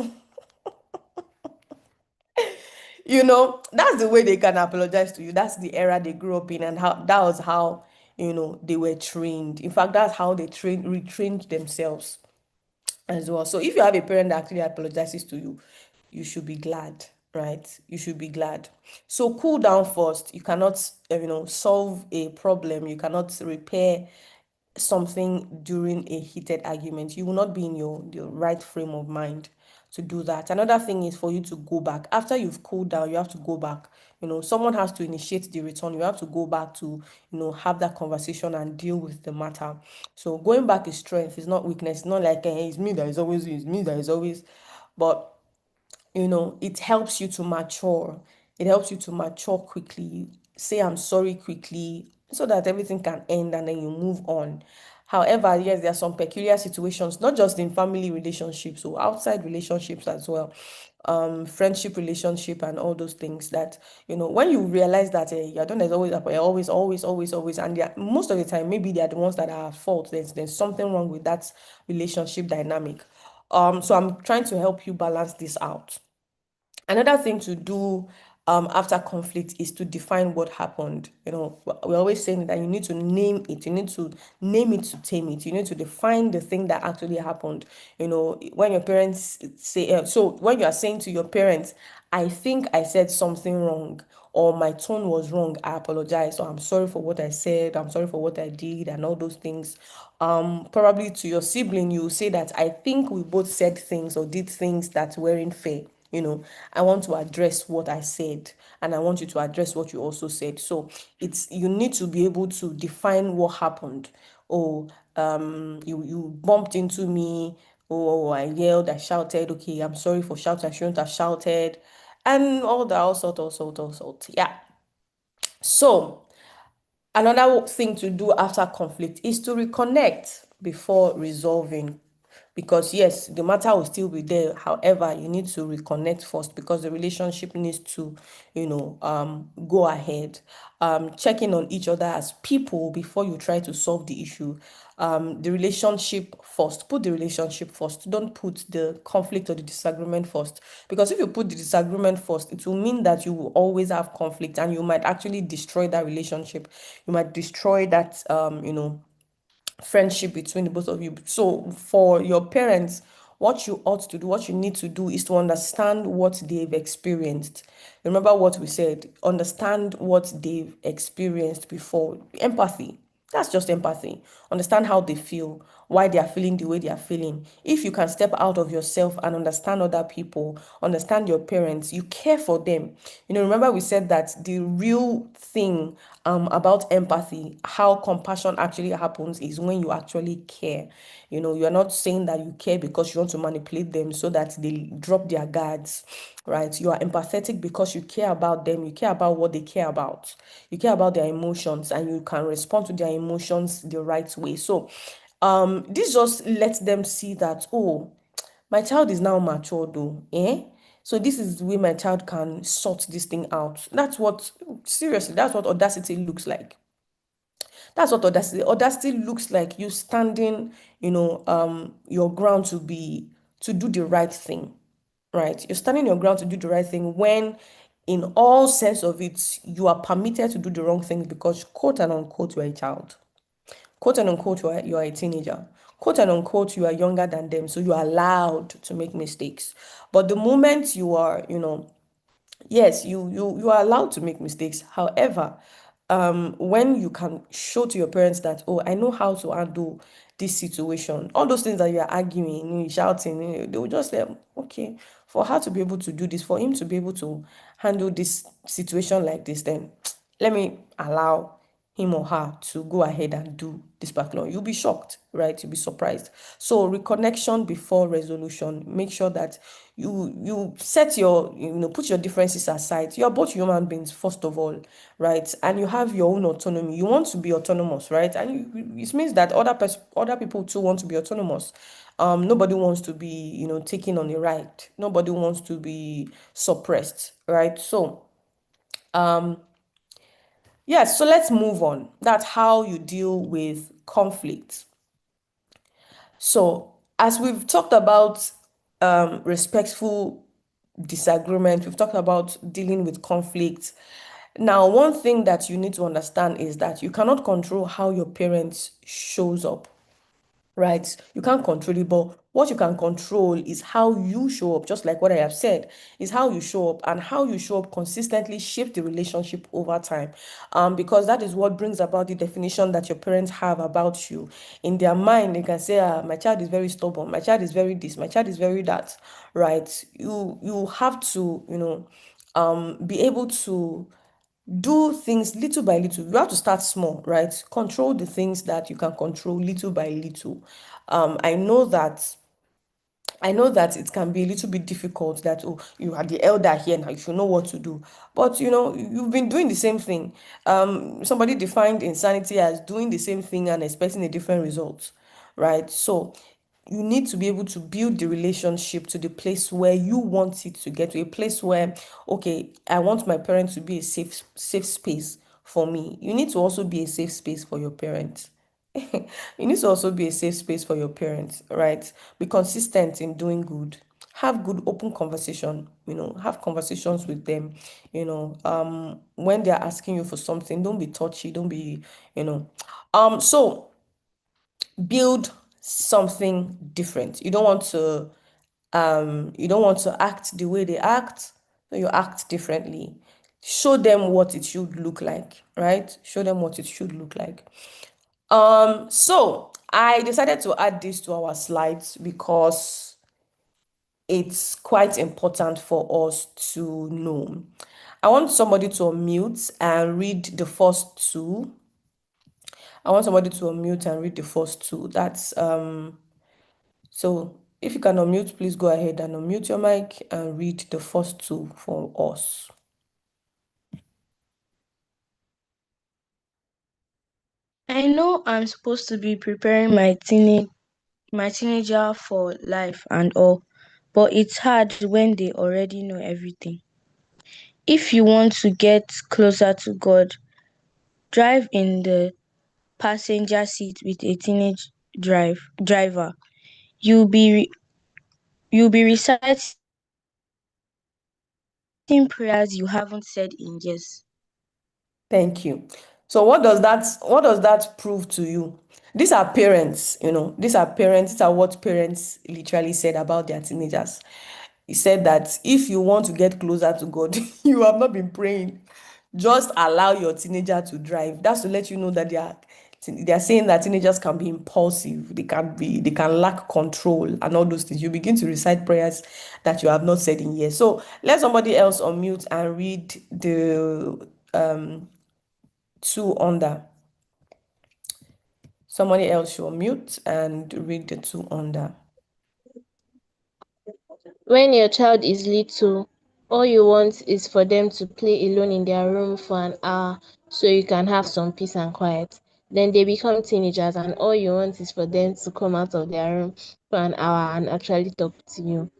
That's the way they can apologize to you. That's the era they grew up in, and that was how, they were trained. In fact, that's how they retrained themselves as well. So if you have a parent that actually apologizes to you, you should be glad, right? You should be glad. So cool down first. You cannot, solve a problem. You cannot repair something during a heated argument. You will not be in your right frame of mind to do that. Another thing is for you to go back. After you've cooled down, you have to go back. Someone has to initiate the return. You have to go back to, have that conversation and deal with the matter. So going back is strength, it's not weakness. It's not like, it's me that is always, it's me that is always. But it helps you to mature. It helps you to mature quickly. Say I'm sorry quickly so that everything can end and then you move on. However, yes, there are some peculiar situations, not just in family relationships, or outside relationships as well, friendship relationship and all those things that, when you realize that your don't is always up, you're always, and most of the time, maybe they are the ones that are at fault. There's something wrong with that relationship dynamic. So I'm trying to help you balance this out. Another thing to do after conflict is to define what happened. We're always saying that you need to name it. You need to name it to tame it. You need to define the thing that actually happened. When your parents say, so when you are saying to your parents, I think I said something wrong, or my tone was wrong, I apologize, or I'm sorry for what I said, I'm sorry for what I did, and all those things. Probably to your sibling, you say that I think we both said things or did things that weren't fair. I want to address what I said, and I want you to address what you also said. So you need to be able to define what happened. Oh, you bumped into me. Oh, I yelled, I shouted. Okay, I'm sorry for shouting. I shouldn't have shouted, and all that, all sort. Yeah. So another thing to do after conflict is to reconnect before resolving, because yes, the matter will still be there. However, you need to reconnect first, because the relationship needs to, go ahead. Checking on each other as people before you try to solve the issue. The relationship first. Put the relationship first. Don't put the conflict or the disagreement first, because if you put the disagreement first, it will mean that you will always have conflict, and you might actually destroy that relationship. You might destroy that friendship between the both of you. So for your parents, what you ought to do, what you need to do, is to understand what they've experienced. Remember what we said, understand what they've experienced before. Empathy. That's just empathy. Understand how they feel, why they are feeling the way they are feeling. If you can step out of yourself and understand other people, understand your parents, you care for them. Remember we said that the real thing about empathy, how compassion actually happens, is when you actually care. You're not saying that you care because you want to manipulate them so that they drop their guards, right? You are empathetic because you care about them, you care about what they care about, you care about their emotions, and you can respond to their emotions the right way. So this just lets them see that, oh, my child is now mature though, so this is the way my child can sort this thing out. Seriously, that's what audacity looks like. That's what audacity looks like. You standing, your ground to do the right thing, right? You're standing your ground to do the right thing when, in all sense of it, you are permitted to do the wrong thing because, quote and unquote, you are a child. Quote and unquote, you are a teenager. Quote and unquote, you are younger than them, so you are allowed to make mistakes. But the moment you are, yes, you are allowed to make mistakes. However, when you can show to your parents that, oh, I know how to handle this situation, all those things that you are arguing, shouting, they will just say, okay, for her to be able to do this, for him to be able to handle this situation like this, then let me allow him or her to go ahead and do this particular. You'll be shocked, right? You'll be surprised. So reconnection before resolution. Make sure that you set your, put your differences aside. You're both human beings, first of all, right? And you have your own autonomy. You want to be autonomous, right? And it means that other people too want to be autonomous. Nobody wants to be, taken on a ride. Nobody wants to be suppressed, right? So yes, so let's move on. That's how you deal with conflict. So, as we've talked about respectful disagreement, we've talked about dealing with conflict. Now, one thing that you need to understand is that you cannot control how your parents shows up, right? You can't control it, but what you can control is how you show up, just like what I have said, is how you show up, and how you show up consistently shape the relationship over time. Because that is what brings about the definition that your parents have about you. In their mind, they can say, my child is very stubborn, my child is very this, my child is very that, right? You have to, be able to do things little by little. You have to start small, right? Control the things that you can control little by little. I know that it can be a little bit difficult that, oh, you are the elder here now, you should know what to do. But you've been doing the same thing. Somebody defined insanity as doing the same thing and expecting a different result, right? So you need to be able to build the relationship to the place where you want it to get to, a place where, okay, I want my parents to be a safe space for me. You need to also be a safe space for your parents. You need to also be a safe space for your parents, right? Be consistent in doing good. Have good open conversation, have conversations with them, when they're asking you for something, don't be touchy, don't be, so build something different. You don't want to act the way they act, so you act differently. Show them what it should look like, right? Show them what it should look like. So I decided to add this to our slides because it's quite important for us to know. I want somebody to unmute and read the first two. That's so if you can unmute, please go ahead and unmute your mic and read the first two for us. I know I'm supposed to be preparing my teenager for life and all, but it's hard when they already know everything. If you want to get closer to God, drive in the passenger seat with a teenage driver. You'll be reciting prayers you haven't said in years. Thank you. So what does that prove to you? These are parents, these are what parents literally said about their teenagers. He said that if you want to get closer to God, you have not been praying. Just allow your teenager to drive. That's to let you know that they are saying that teenagers can be impulsive, they can lack control and all those things. You begin to recite prayers that you have not said in years. So let somebody else unmute and read the two under. Somebody else should unmute and read the two under. When your child is little, all you want is for them to play alone in their room for an hour so you can have some peace and quiet. Then they become teenagers and all you want is for them to come out of their room for an hour and actually talk to you.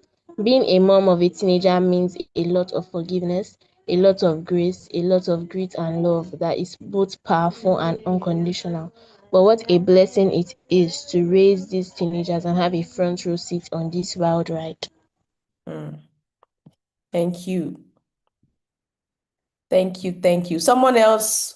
Being a mom of a teenager means a lot of forgiveness, a lot of grace, a lot of grit and love that is both powerful and unconditional. But what a blessing it is to raise these teenagers and have a front row seat on this wild ride. Thank you. Thank you. Someone else?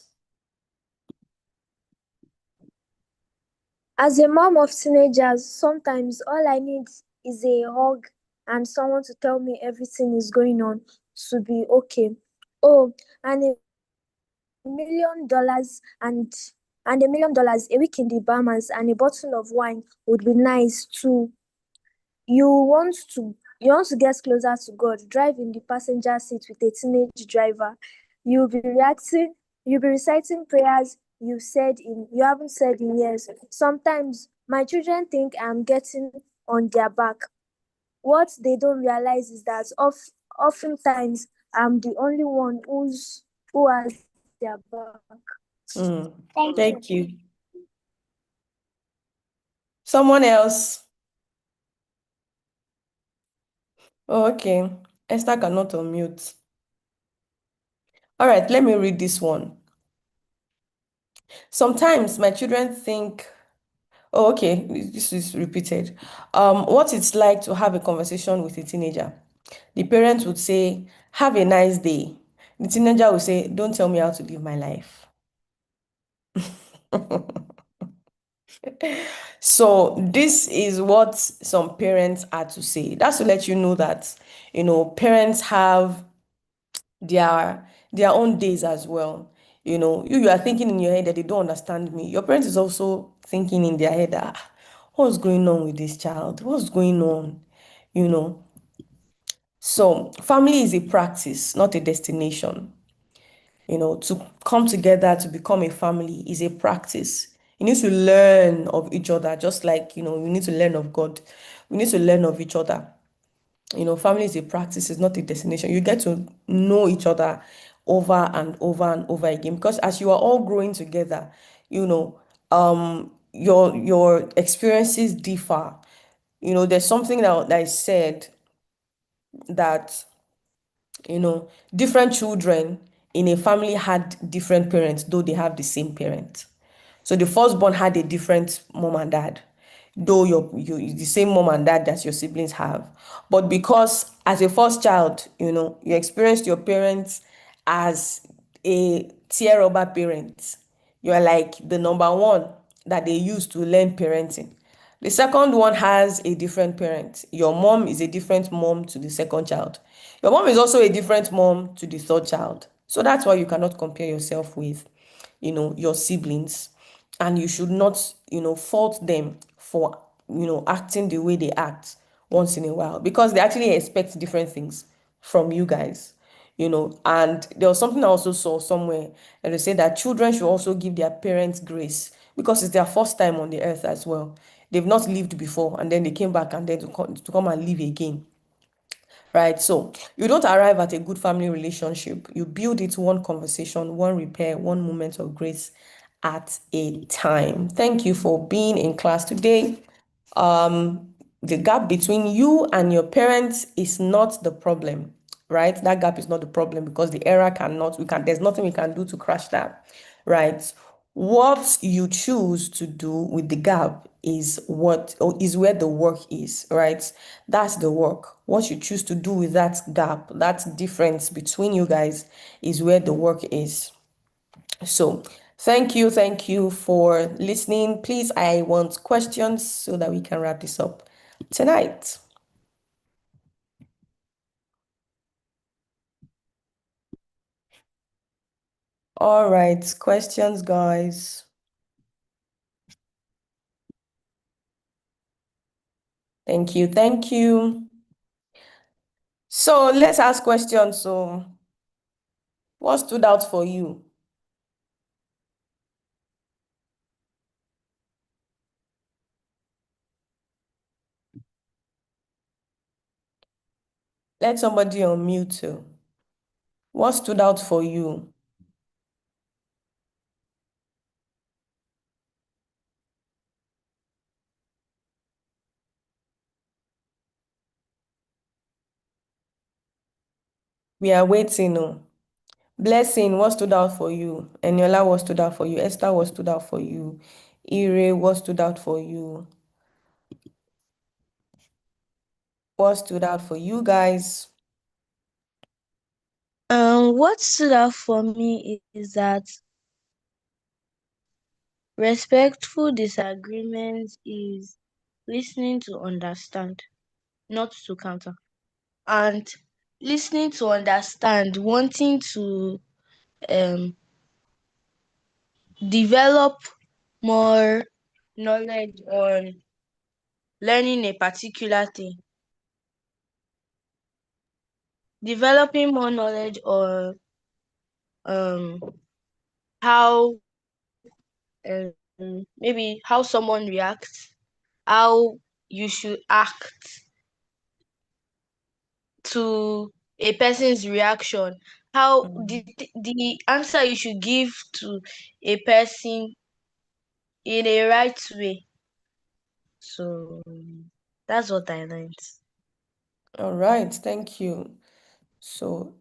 As a mom of teenagers, sometimes all I need is a hug and someone to tell me everything is going on to be okay. Oh, and $1 million and $1 million a week in the Bahamas and a bottle of wine would be nice too. You want to get closer to God, drive in the passenger seat with a teenage driver. You'll be reacting, you'll be reciting prayers you haven't said in years. Sometimes my children think I'm getting on their back. What they don't realize is that oftentimes I'm the only one who has their back. Thank you. Thank you. Someone else? Oh, okay. Esther cannot unmute. All right, let me read this one. Sometimes my children think, oh, okay, this is repeated. What it's like to have a conversation with a teenager. The parents would say, have a nice day. The teenager would say, don't tell me how to live my life. So this is what some parents are to say. That's to let you know that, parents have their own days as well. You are thinking in your head that they don't understand me. Your parent is also thinking in their head that, what's going on with this child? What's going on? You know. So family is a practice, not a destination. To come together to become a family is a practice. You need to learn of each other, just like, we need to learn of God. We need to learn of each other. Family is a practice, it's not a destination. You get to know each other over and over and over again because as you are all growing together, your experiences differ. There's something that is said that different children in a family had different parents, though they have the same parent. So the firstborn had a different mom and dad, though you the same mom and dad that your siblings have. But because as a first child, you experienced your parents as a tier rubber parent. You are like the number one that they use to learn parenting. The second one has a different parent. Your mom is a different mom to the second child. Your mom is also a different mom to the third child. So that's why you cannot compare yourself with, your siblings. And you should not, fault them for, acting the way they act once in a while because they actually expect different things from you guys. And there was something I also saw somewhere that they said that children should also give their parents grace because it's their first time on the earth as well. They've not lived before and then they came back and then to come and live again. Right? So you don't arrive at a good family relationship. You build it one conversation, one repair, one moment of grace at a time. Thank you for being in class today. The gap between you and your parents is not the problem, right? That gap is not the problem because the error there's nothing we can do to crash that, right? What you choose to do with the gap is where the work is, right? That's the work. What you choose to do with that gap, that difference between you guys is where the work is. So thank you for listening. Please, I want questions so that we can wrap this up tonight. All right, questions, guys. Thank you. So let's ask questions. So what stood out for you? Let somebody unmute too. What stood out for you? We are waiting. Oh. Blessing, what stood out for you? Eniola, what stood out for you? Esther, what stood out for you? Ire, what stood out for you? What stood out for you guys? What stood out for me is that respectful disagreement is listening to understand, not to counter. And listening to understand, wanting to develop more knowledge on learning a particular thing. Developing more knowledge on um how maybe how someone reacts, how you should act to a person's reaction, how the answer you should give to a person in a right way. So that's what I learned. All right, thank you. So,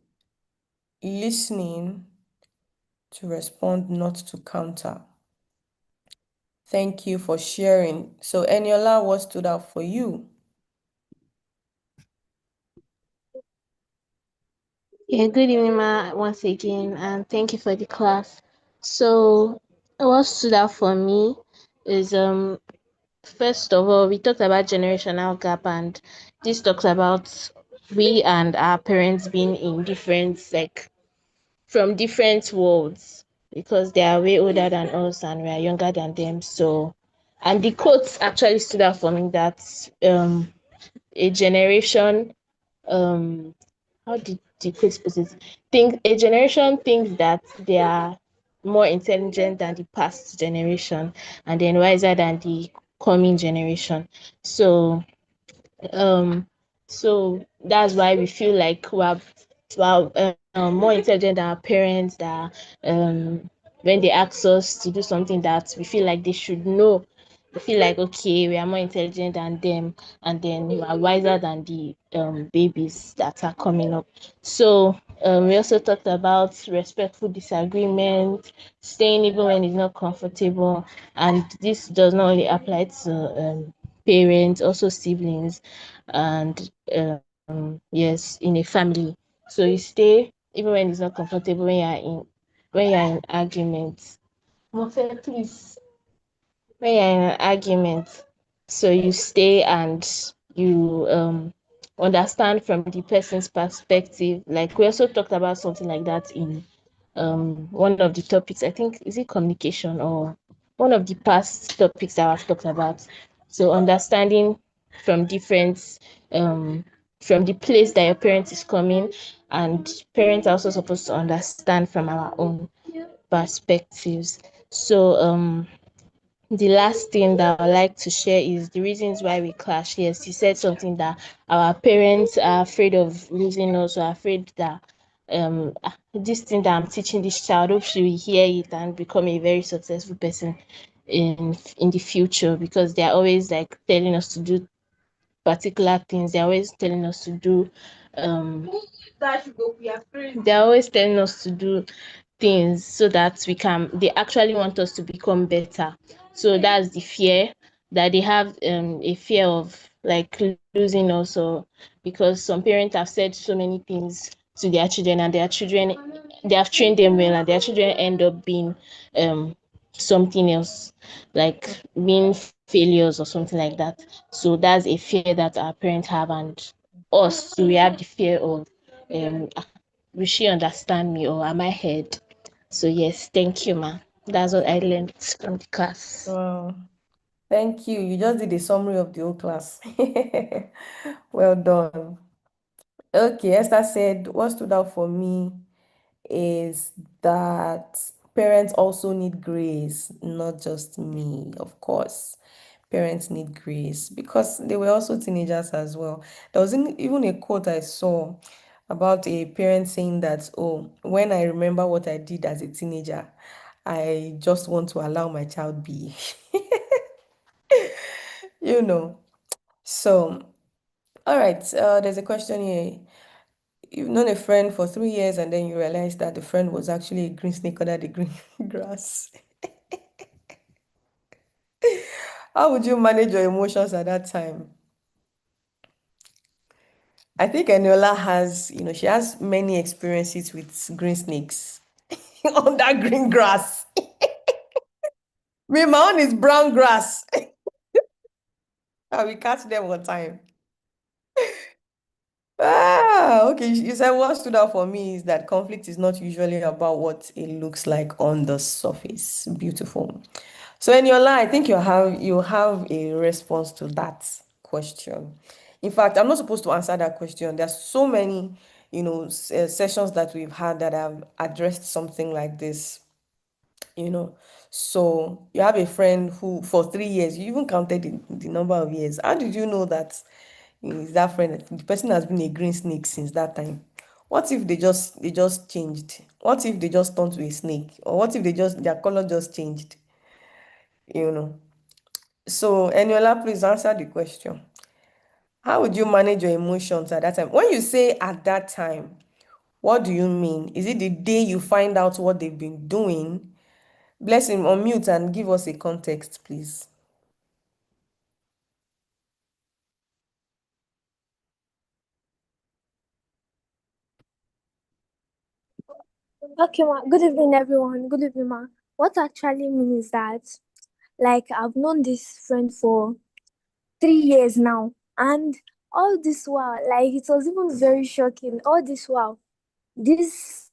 listening to respond, not to counter. Thank you for sharing. So, Eniola, what stood out for you? Yeah, good evening, Ma, once again, and thank you for the class. So, what stood out for me is first of all, we talked about generational gap, and this talks about we and our parents being in different, like, from different worlds because they are way older than us and we are younger than them. So, and the quotes actually stood out for me that a generation how did the quote put it? Think a generation thinks that they are more intelligent than the past generation and then wiser than the coming generation. So um, so that's why we feel like we're more intelligent than our parents. That when they ask us to do something that we feel like they should know, we feel like okay, we are more intelligent than them, and then we are wiser than the babies that are coming up. So we also talked about respectful disagreement, staying even when it's not comfortable, and this does not only apply to parents, also siblings, and yes, in a family. So you stay even when it's not comfortable when you're in arguments. Mofe, please. When you're in an argument, so you stay and you understand from the person's perspective. Like we also talked about something like that in one of the topics. I think is it communication or one of the past topics that I've talked about. So understanding from different from the place that your parent is coming, and parents are also supposed to understand from our own perspectives. So the last thing that I would like to share is the reasons why we clash. Yes, you said something that our parents are afraid of losing us, or afraid that this thing that I'm teaching this child, hope she will hear it and become a very successful person in the future, because they're always like telling us to do particular things. They're always telling us to do um they're always telling us to do things so that they actually want us to become better. So that's the fear that they have, a fear of like losing us, or because some parents have said so many things to their children, and their children, they have trained them well, and their children end up being something else, like being failures or something like that. So that's a fear that our parents have, and us we have the fear of will she understand me, or am I heard? So yes, thank you, ma. That's what I learned from the class. Wow, thank you. You just did a summary of the whole class. Well done. Okay, Esther said, what stood out for me is that parents also need grace, not just me, of course. Parents need grace because they were also teenagers as well. There was even a quote I saw about a parent saying that, oh, when I remember what I did as a teenager, I just want to allow my child be, you know. So, all right, there's a question here. You've known a friend for 3 years and then you realize that the friend was actually a green snake under the green grass. How would you manage your emotions at that time? I think Eniola has, she has many experiences with green snakes under green grass. Me, my own is brown grass. And we catch them one time. Okay. You said what stood out for me is that conflict is not usually about what it looks like on the surface. Beautiful. So in your life, I think you have a response to that question. In fact, I'm not supposed to answer that question. There's so many, sessions that we've had that have addressed something like this. you know. So you have a friend who, for 3 years, you even counted the number of years. How did you know that is that friend? The person has been a green snake since that time. What if they just changed? What if they just turned to a snake? Or what if their color just changed? You know. So Eniola, please answer the question. How would you manage your emotions at that time? When you say at that time, what do you mean? Is it the day you find out what they've been doing? Bless him, unmute and give us a context, please. Okay, ma. Good evening, everyone. Good evening, ma. What actually means is that, like, I've known this friend for 3 years now, and all this while, like, it was even very shocking. All this while, this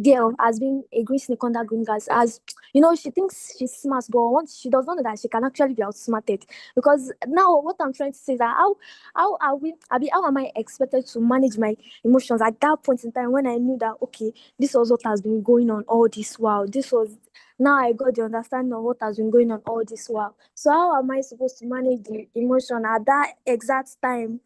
girl has been a green snake under green grass. As you know, she thinks she's smart, but once she does not know that she can actually be outsmarted. Because now, what I'm trying to say is that how are we? How am I expected to manage my emotions at that point in time when I knew that okay, this was what has been going on all this while. This was now I got the understanding of what has been going on all this while. So how am I supposed to manage the emotion at that exact time?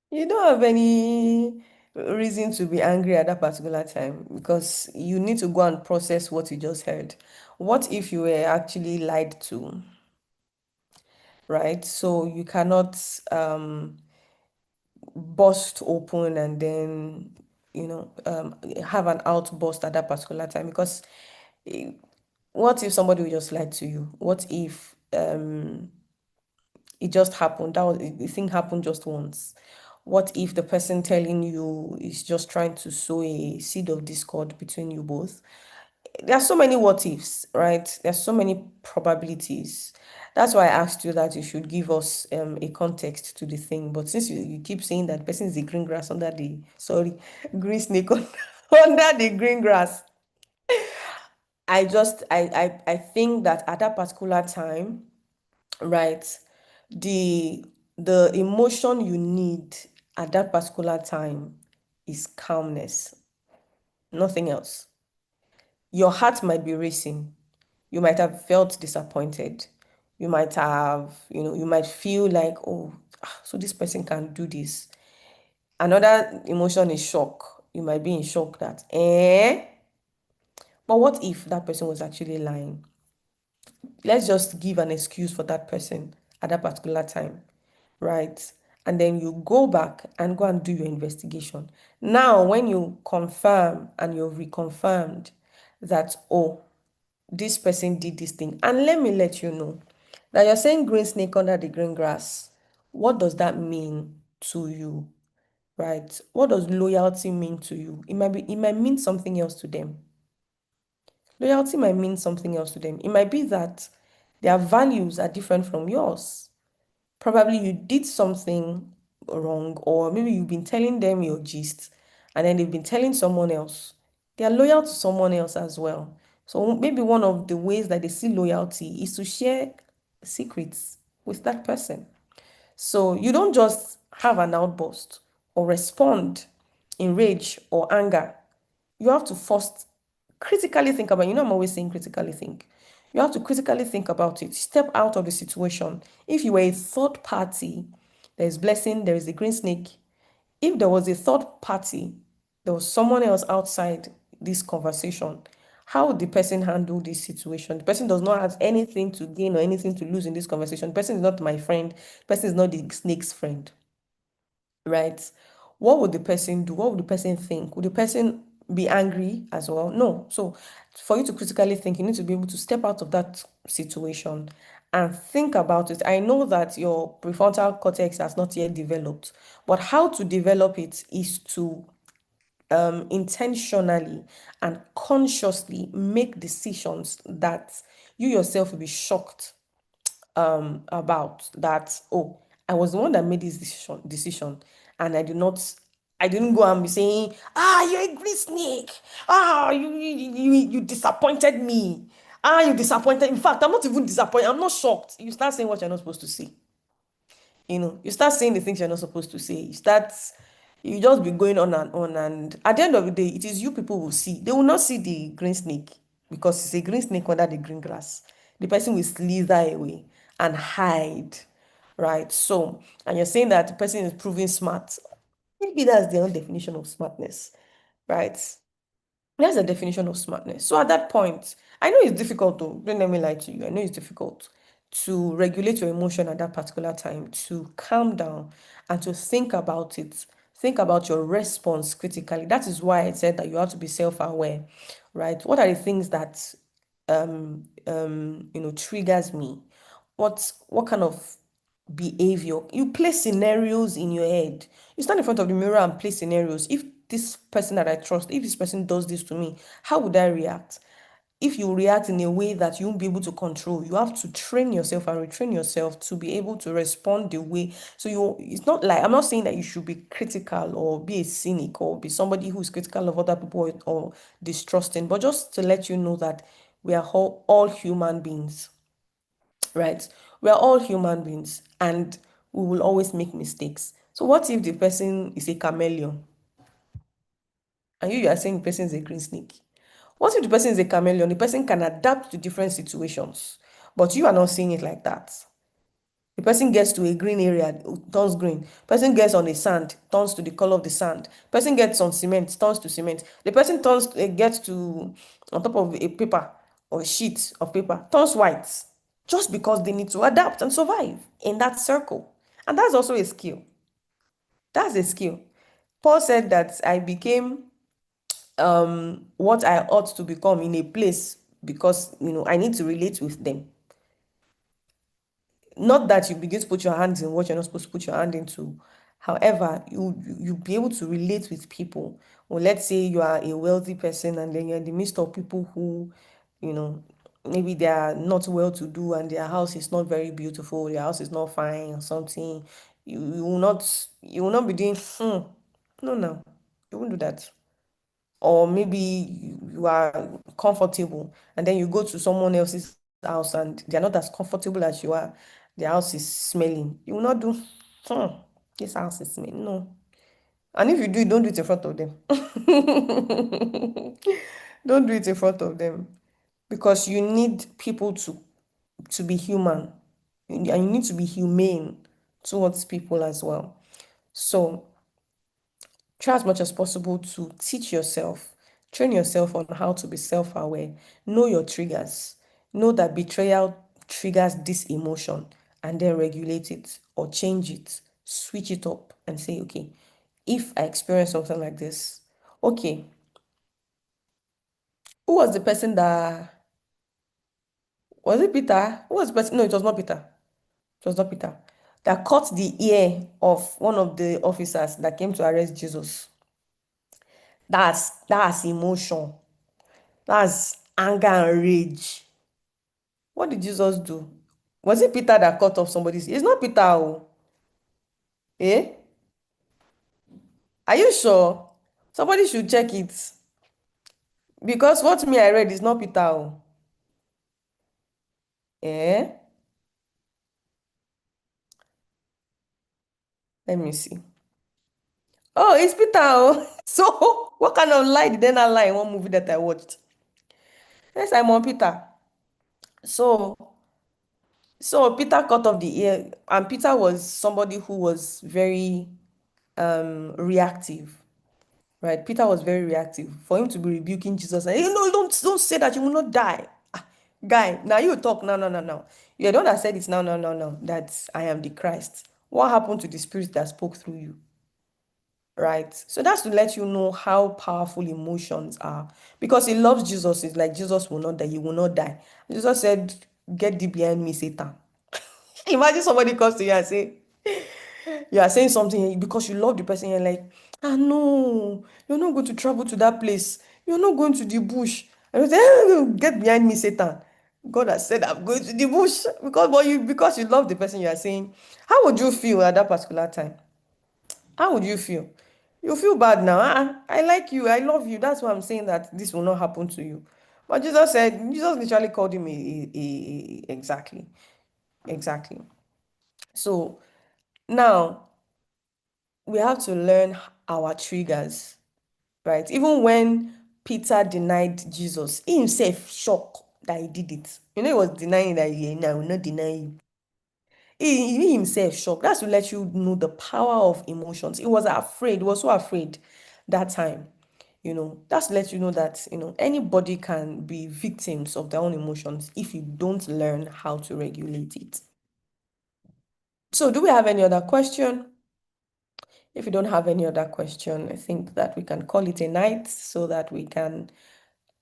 You don't have any reason to be angry at that particular time because you need to go and process what you just heard. What if you were actually lied to, right? So you cannot burst open and then, have an outburst at that particular time because what if somebody will just lie to you? What if it just happened? The thing happened just once. What if the person telling you is just trying to sow a seed of discord between you both? There are so many what ifs, right? There's so many probabilities. That's why I asked you that you should give us a context to the thing. But since you keep saying that person is the green grass under the, sorry, green snake under the green grass, I think that at that particular time, right, the the emotion you need at that particular time is calmness, nothing else. Your heart might be racing. You might have felt disappointed. You might have, you might feel like, oh, so this person can do this. Another emotion is shock. You might be in shock that, eh? But what if that person was actually lying? Let's just give an excuse for that person at that particular time, right? And then you go back and go and do your investigation. Now, when you confirm and you're reconfirmed that, oh, this person did this thing, and let me let you know that you're saying green snake under the green grass. What does that mean to you, right? What does loyalty mean to you? It might mean something else to them. Loyalty might mean something else to them. It might be that their values are different from yours. Probably you did something wrong, or maybe you've been telling them your gist and then they've been telling someone else. They are loyal to someone else as well. So maybe one of the ways that they see loyalty is to share secrets with that person. So you don't just have an outburst or respond in rage or anger. You have to first critically think about, I'm always saying critically think. You have to critically think about it. Step out of the situation. If you were a third party, there is blessing, there is a green snake. If there was a third party, there was someone else outside this conversation, how would the person handle this situation? The person does not have anything to gain or anything to lose in this conversation. The person is not my friend. The person is not the snake's friend, right? What would the person do? What would the person think? Would the person be angry as well? No. So for you to critically think, you need to be able to step out of that situation and think about it. I know that your prefrontal cortex has not yet developed, but how to develop it is to intentionally and consciously make decisions that you yourself will be shocked about that. Oh, I was the one that made this decision, and I didn't go and be saying, you're a green snake. You disappointed me. You disappointed. In fact, I'm not even disappointed. I'm not shocked. You start saying what you're not supposed to say. You start saying the things you're not supposed to say. You just be going on and on. And at the end of the day, it is you people will see. They will not see the green snake because it's a green snake under the green grass. The person will slither away and hide, right? So, and you're saying that the person is proving smart. Maybe that's their own definition of smartness, right? That's the definition of smartness. So at that point, I know it's difficult to, don't let me lie to you. I know it's difficult to regulate your emotion at that particular time, to calm down and to think about it. Think about your response critically. That is why I said that you have to be self-aware, right? What are the things that triggers me? What kind of behavior? You play scenarios in your head. You stand in front of the mirror and play scenarios. If this person that I trust, if this person does this to me, how would I react? If you react in a way that you won't be able to control, you have to train yourself and retrain yourself to be able to respond the way. So it's not like, I'm not saying that you should be critical or be a cynic or be somebody who's critical of other people or distrusting, but just to let you know that we are all human beings, right? We are all human beings and we will always make mistakes. So what if the person is a chameleon and you are saying the person is a green snake? What if the person is a chameleon? The person can adapt to different situations, but you are not seeing it like that. The person gets to a green area, turns green. Person gets on a sand, turns to the color of the sand. Person gets on cement, turns to cement. The person gets to on top of a paper or a sheet of paper, turns white, just because they need to adapt and survive in that circle. And that's also a skill. That's a skill. Paul said that I became what I ought to become in a place because I need to relate with them. Not that you begin to put your hands in what you're not supposed to put your hand into. However, you be able to relate with people. Or let's say you are a wealthy person and then you're in the midst of people who, maybe they are not well to do and their house is not very beautiful, their house is not fine or something. You will not be doing no, you won't do that. Or maybe you are comfortable and then you go to someone else's house and they're not as comfortable as you are. Their house is smelling. You will not do, hmm, this house is smelling. No. And if you do it, don't do it in front of them. Don't do it in front of them because you need people to be human and you need to be humane towards people as well. So try as much as possible to teach yourself, train yourself on how to be self-aware. Know your triggers. Know that betrayal triggers this emotion and then regulate it or change it, switch it up and say, okay, if I experience something like this, okay, who was the person that, was it Peter? Who was the person? No, it was not Peter. It was not Peter. That cut the ear of one of the officers that came to arrest Jesus. That's emotion. That's anger and rage. What did Jesus do? Was it Peter that cut off somebody's ear? It's not Peter. Oh. Eh? Are you sure? Somebody should check it. Because what me I read is not Peter. Oh. Eh? Let me see. Oh, it's Peter. Oh. So, what kind of lie did they not lie in one movie that I watched? Yes, I'm on Peter. So Peter cut off the ear, and Peter was somebody who was very reactive, right? Peter was very reactive. For him to be rebuking Jesus, and no, don't say that, you will not die. Guy, now you talk, no. You're the one that said it now, no, that I am the Christ. What happened to the spirit that spoke through you? Right? So that's to let you know how powerful emotions are. Because he loves Jesus. It's like Jesus will not die, you will not die. Jesus said, get thee behind me, Satan. Imagine somebody comes to you and say, you are saying something because you love the person, you're like, no, you're not going to travel to that place. You're not going to the bush. And you say, get behind me, Satan. God has said I'm going to the bush because you love the person you are saying. How would you feel at that particular time? How would you feel? You feel bad now. I like you. I love you. That's why I'm saying that this will not happen to you. But Jesus literally called him exactly. Exactly. So now we have to learn our triggers, right? Even when Peter denied Jesus, he himself shocked that he did it. He was denying that I will not deny you. He himself shocked. That's to let you know the power of emotions. He was afraid. He was so afraid that time. That's to let you know that, anybody can be victims of their own emotions if you don't learn how to regulate it. So, do we have any other question? If you don't have any other question, I think that we can call it a night so that we can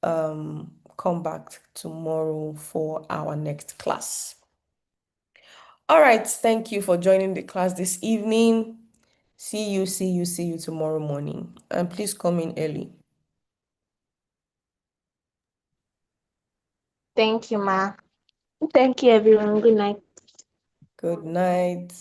come back tomorrow for our next class. All right, thank you for joining the class this evening. See you tomorrow morning. And please come in early. Thank you, Ma. Thank you, everyone. Good night. Good night.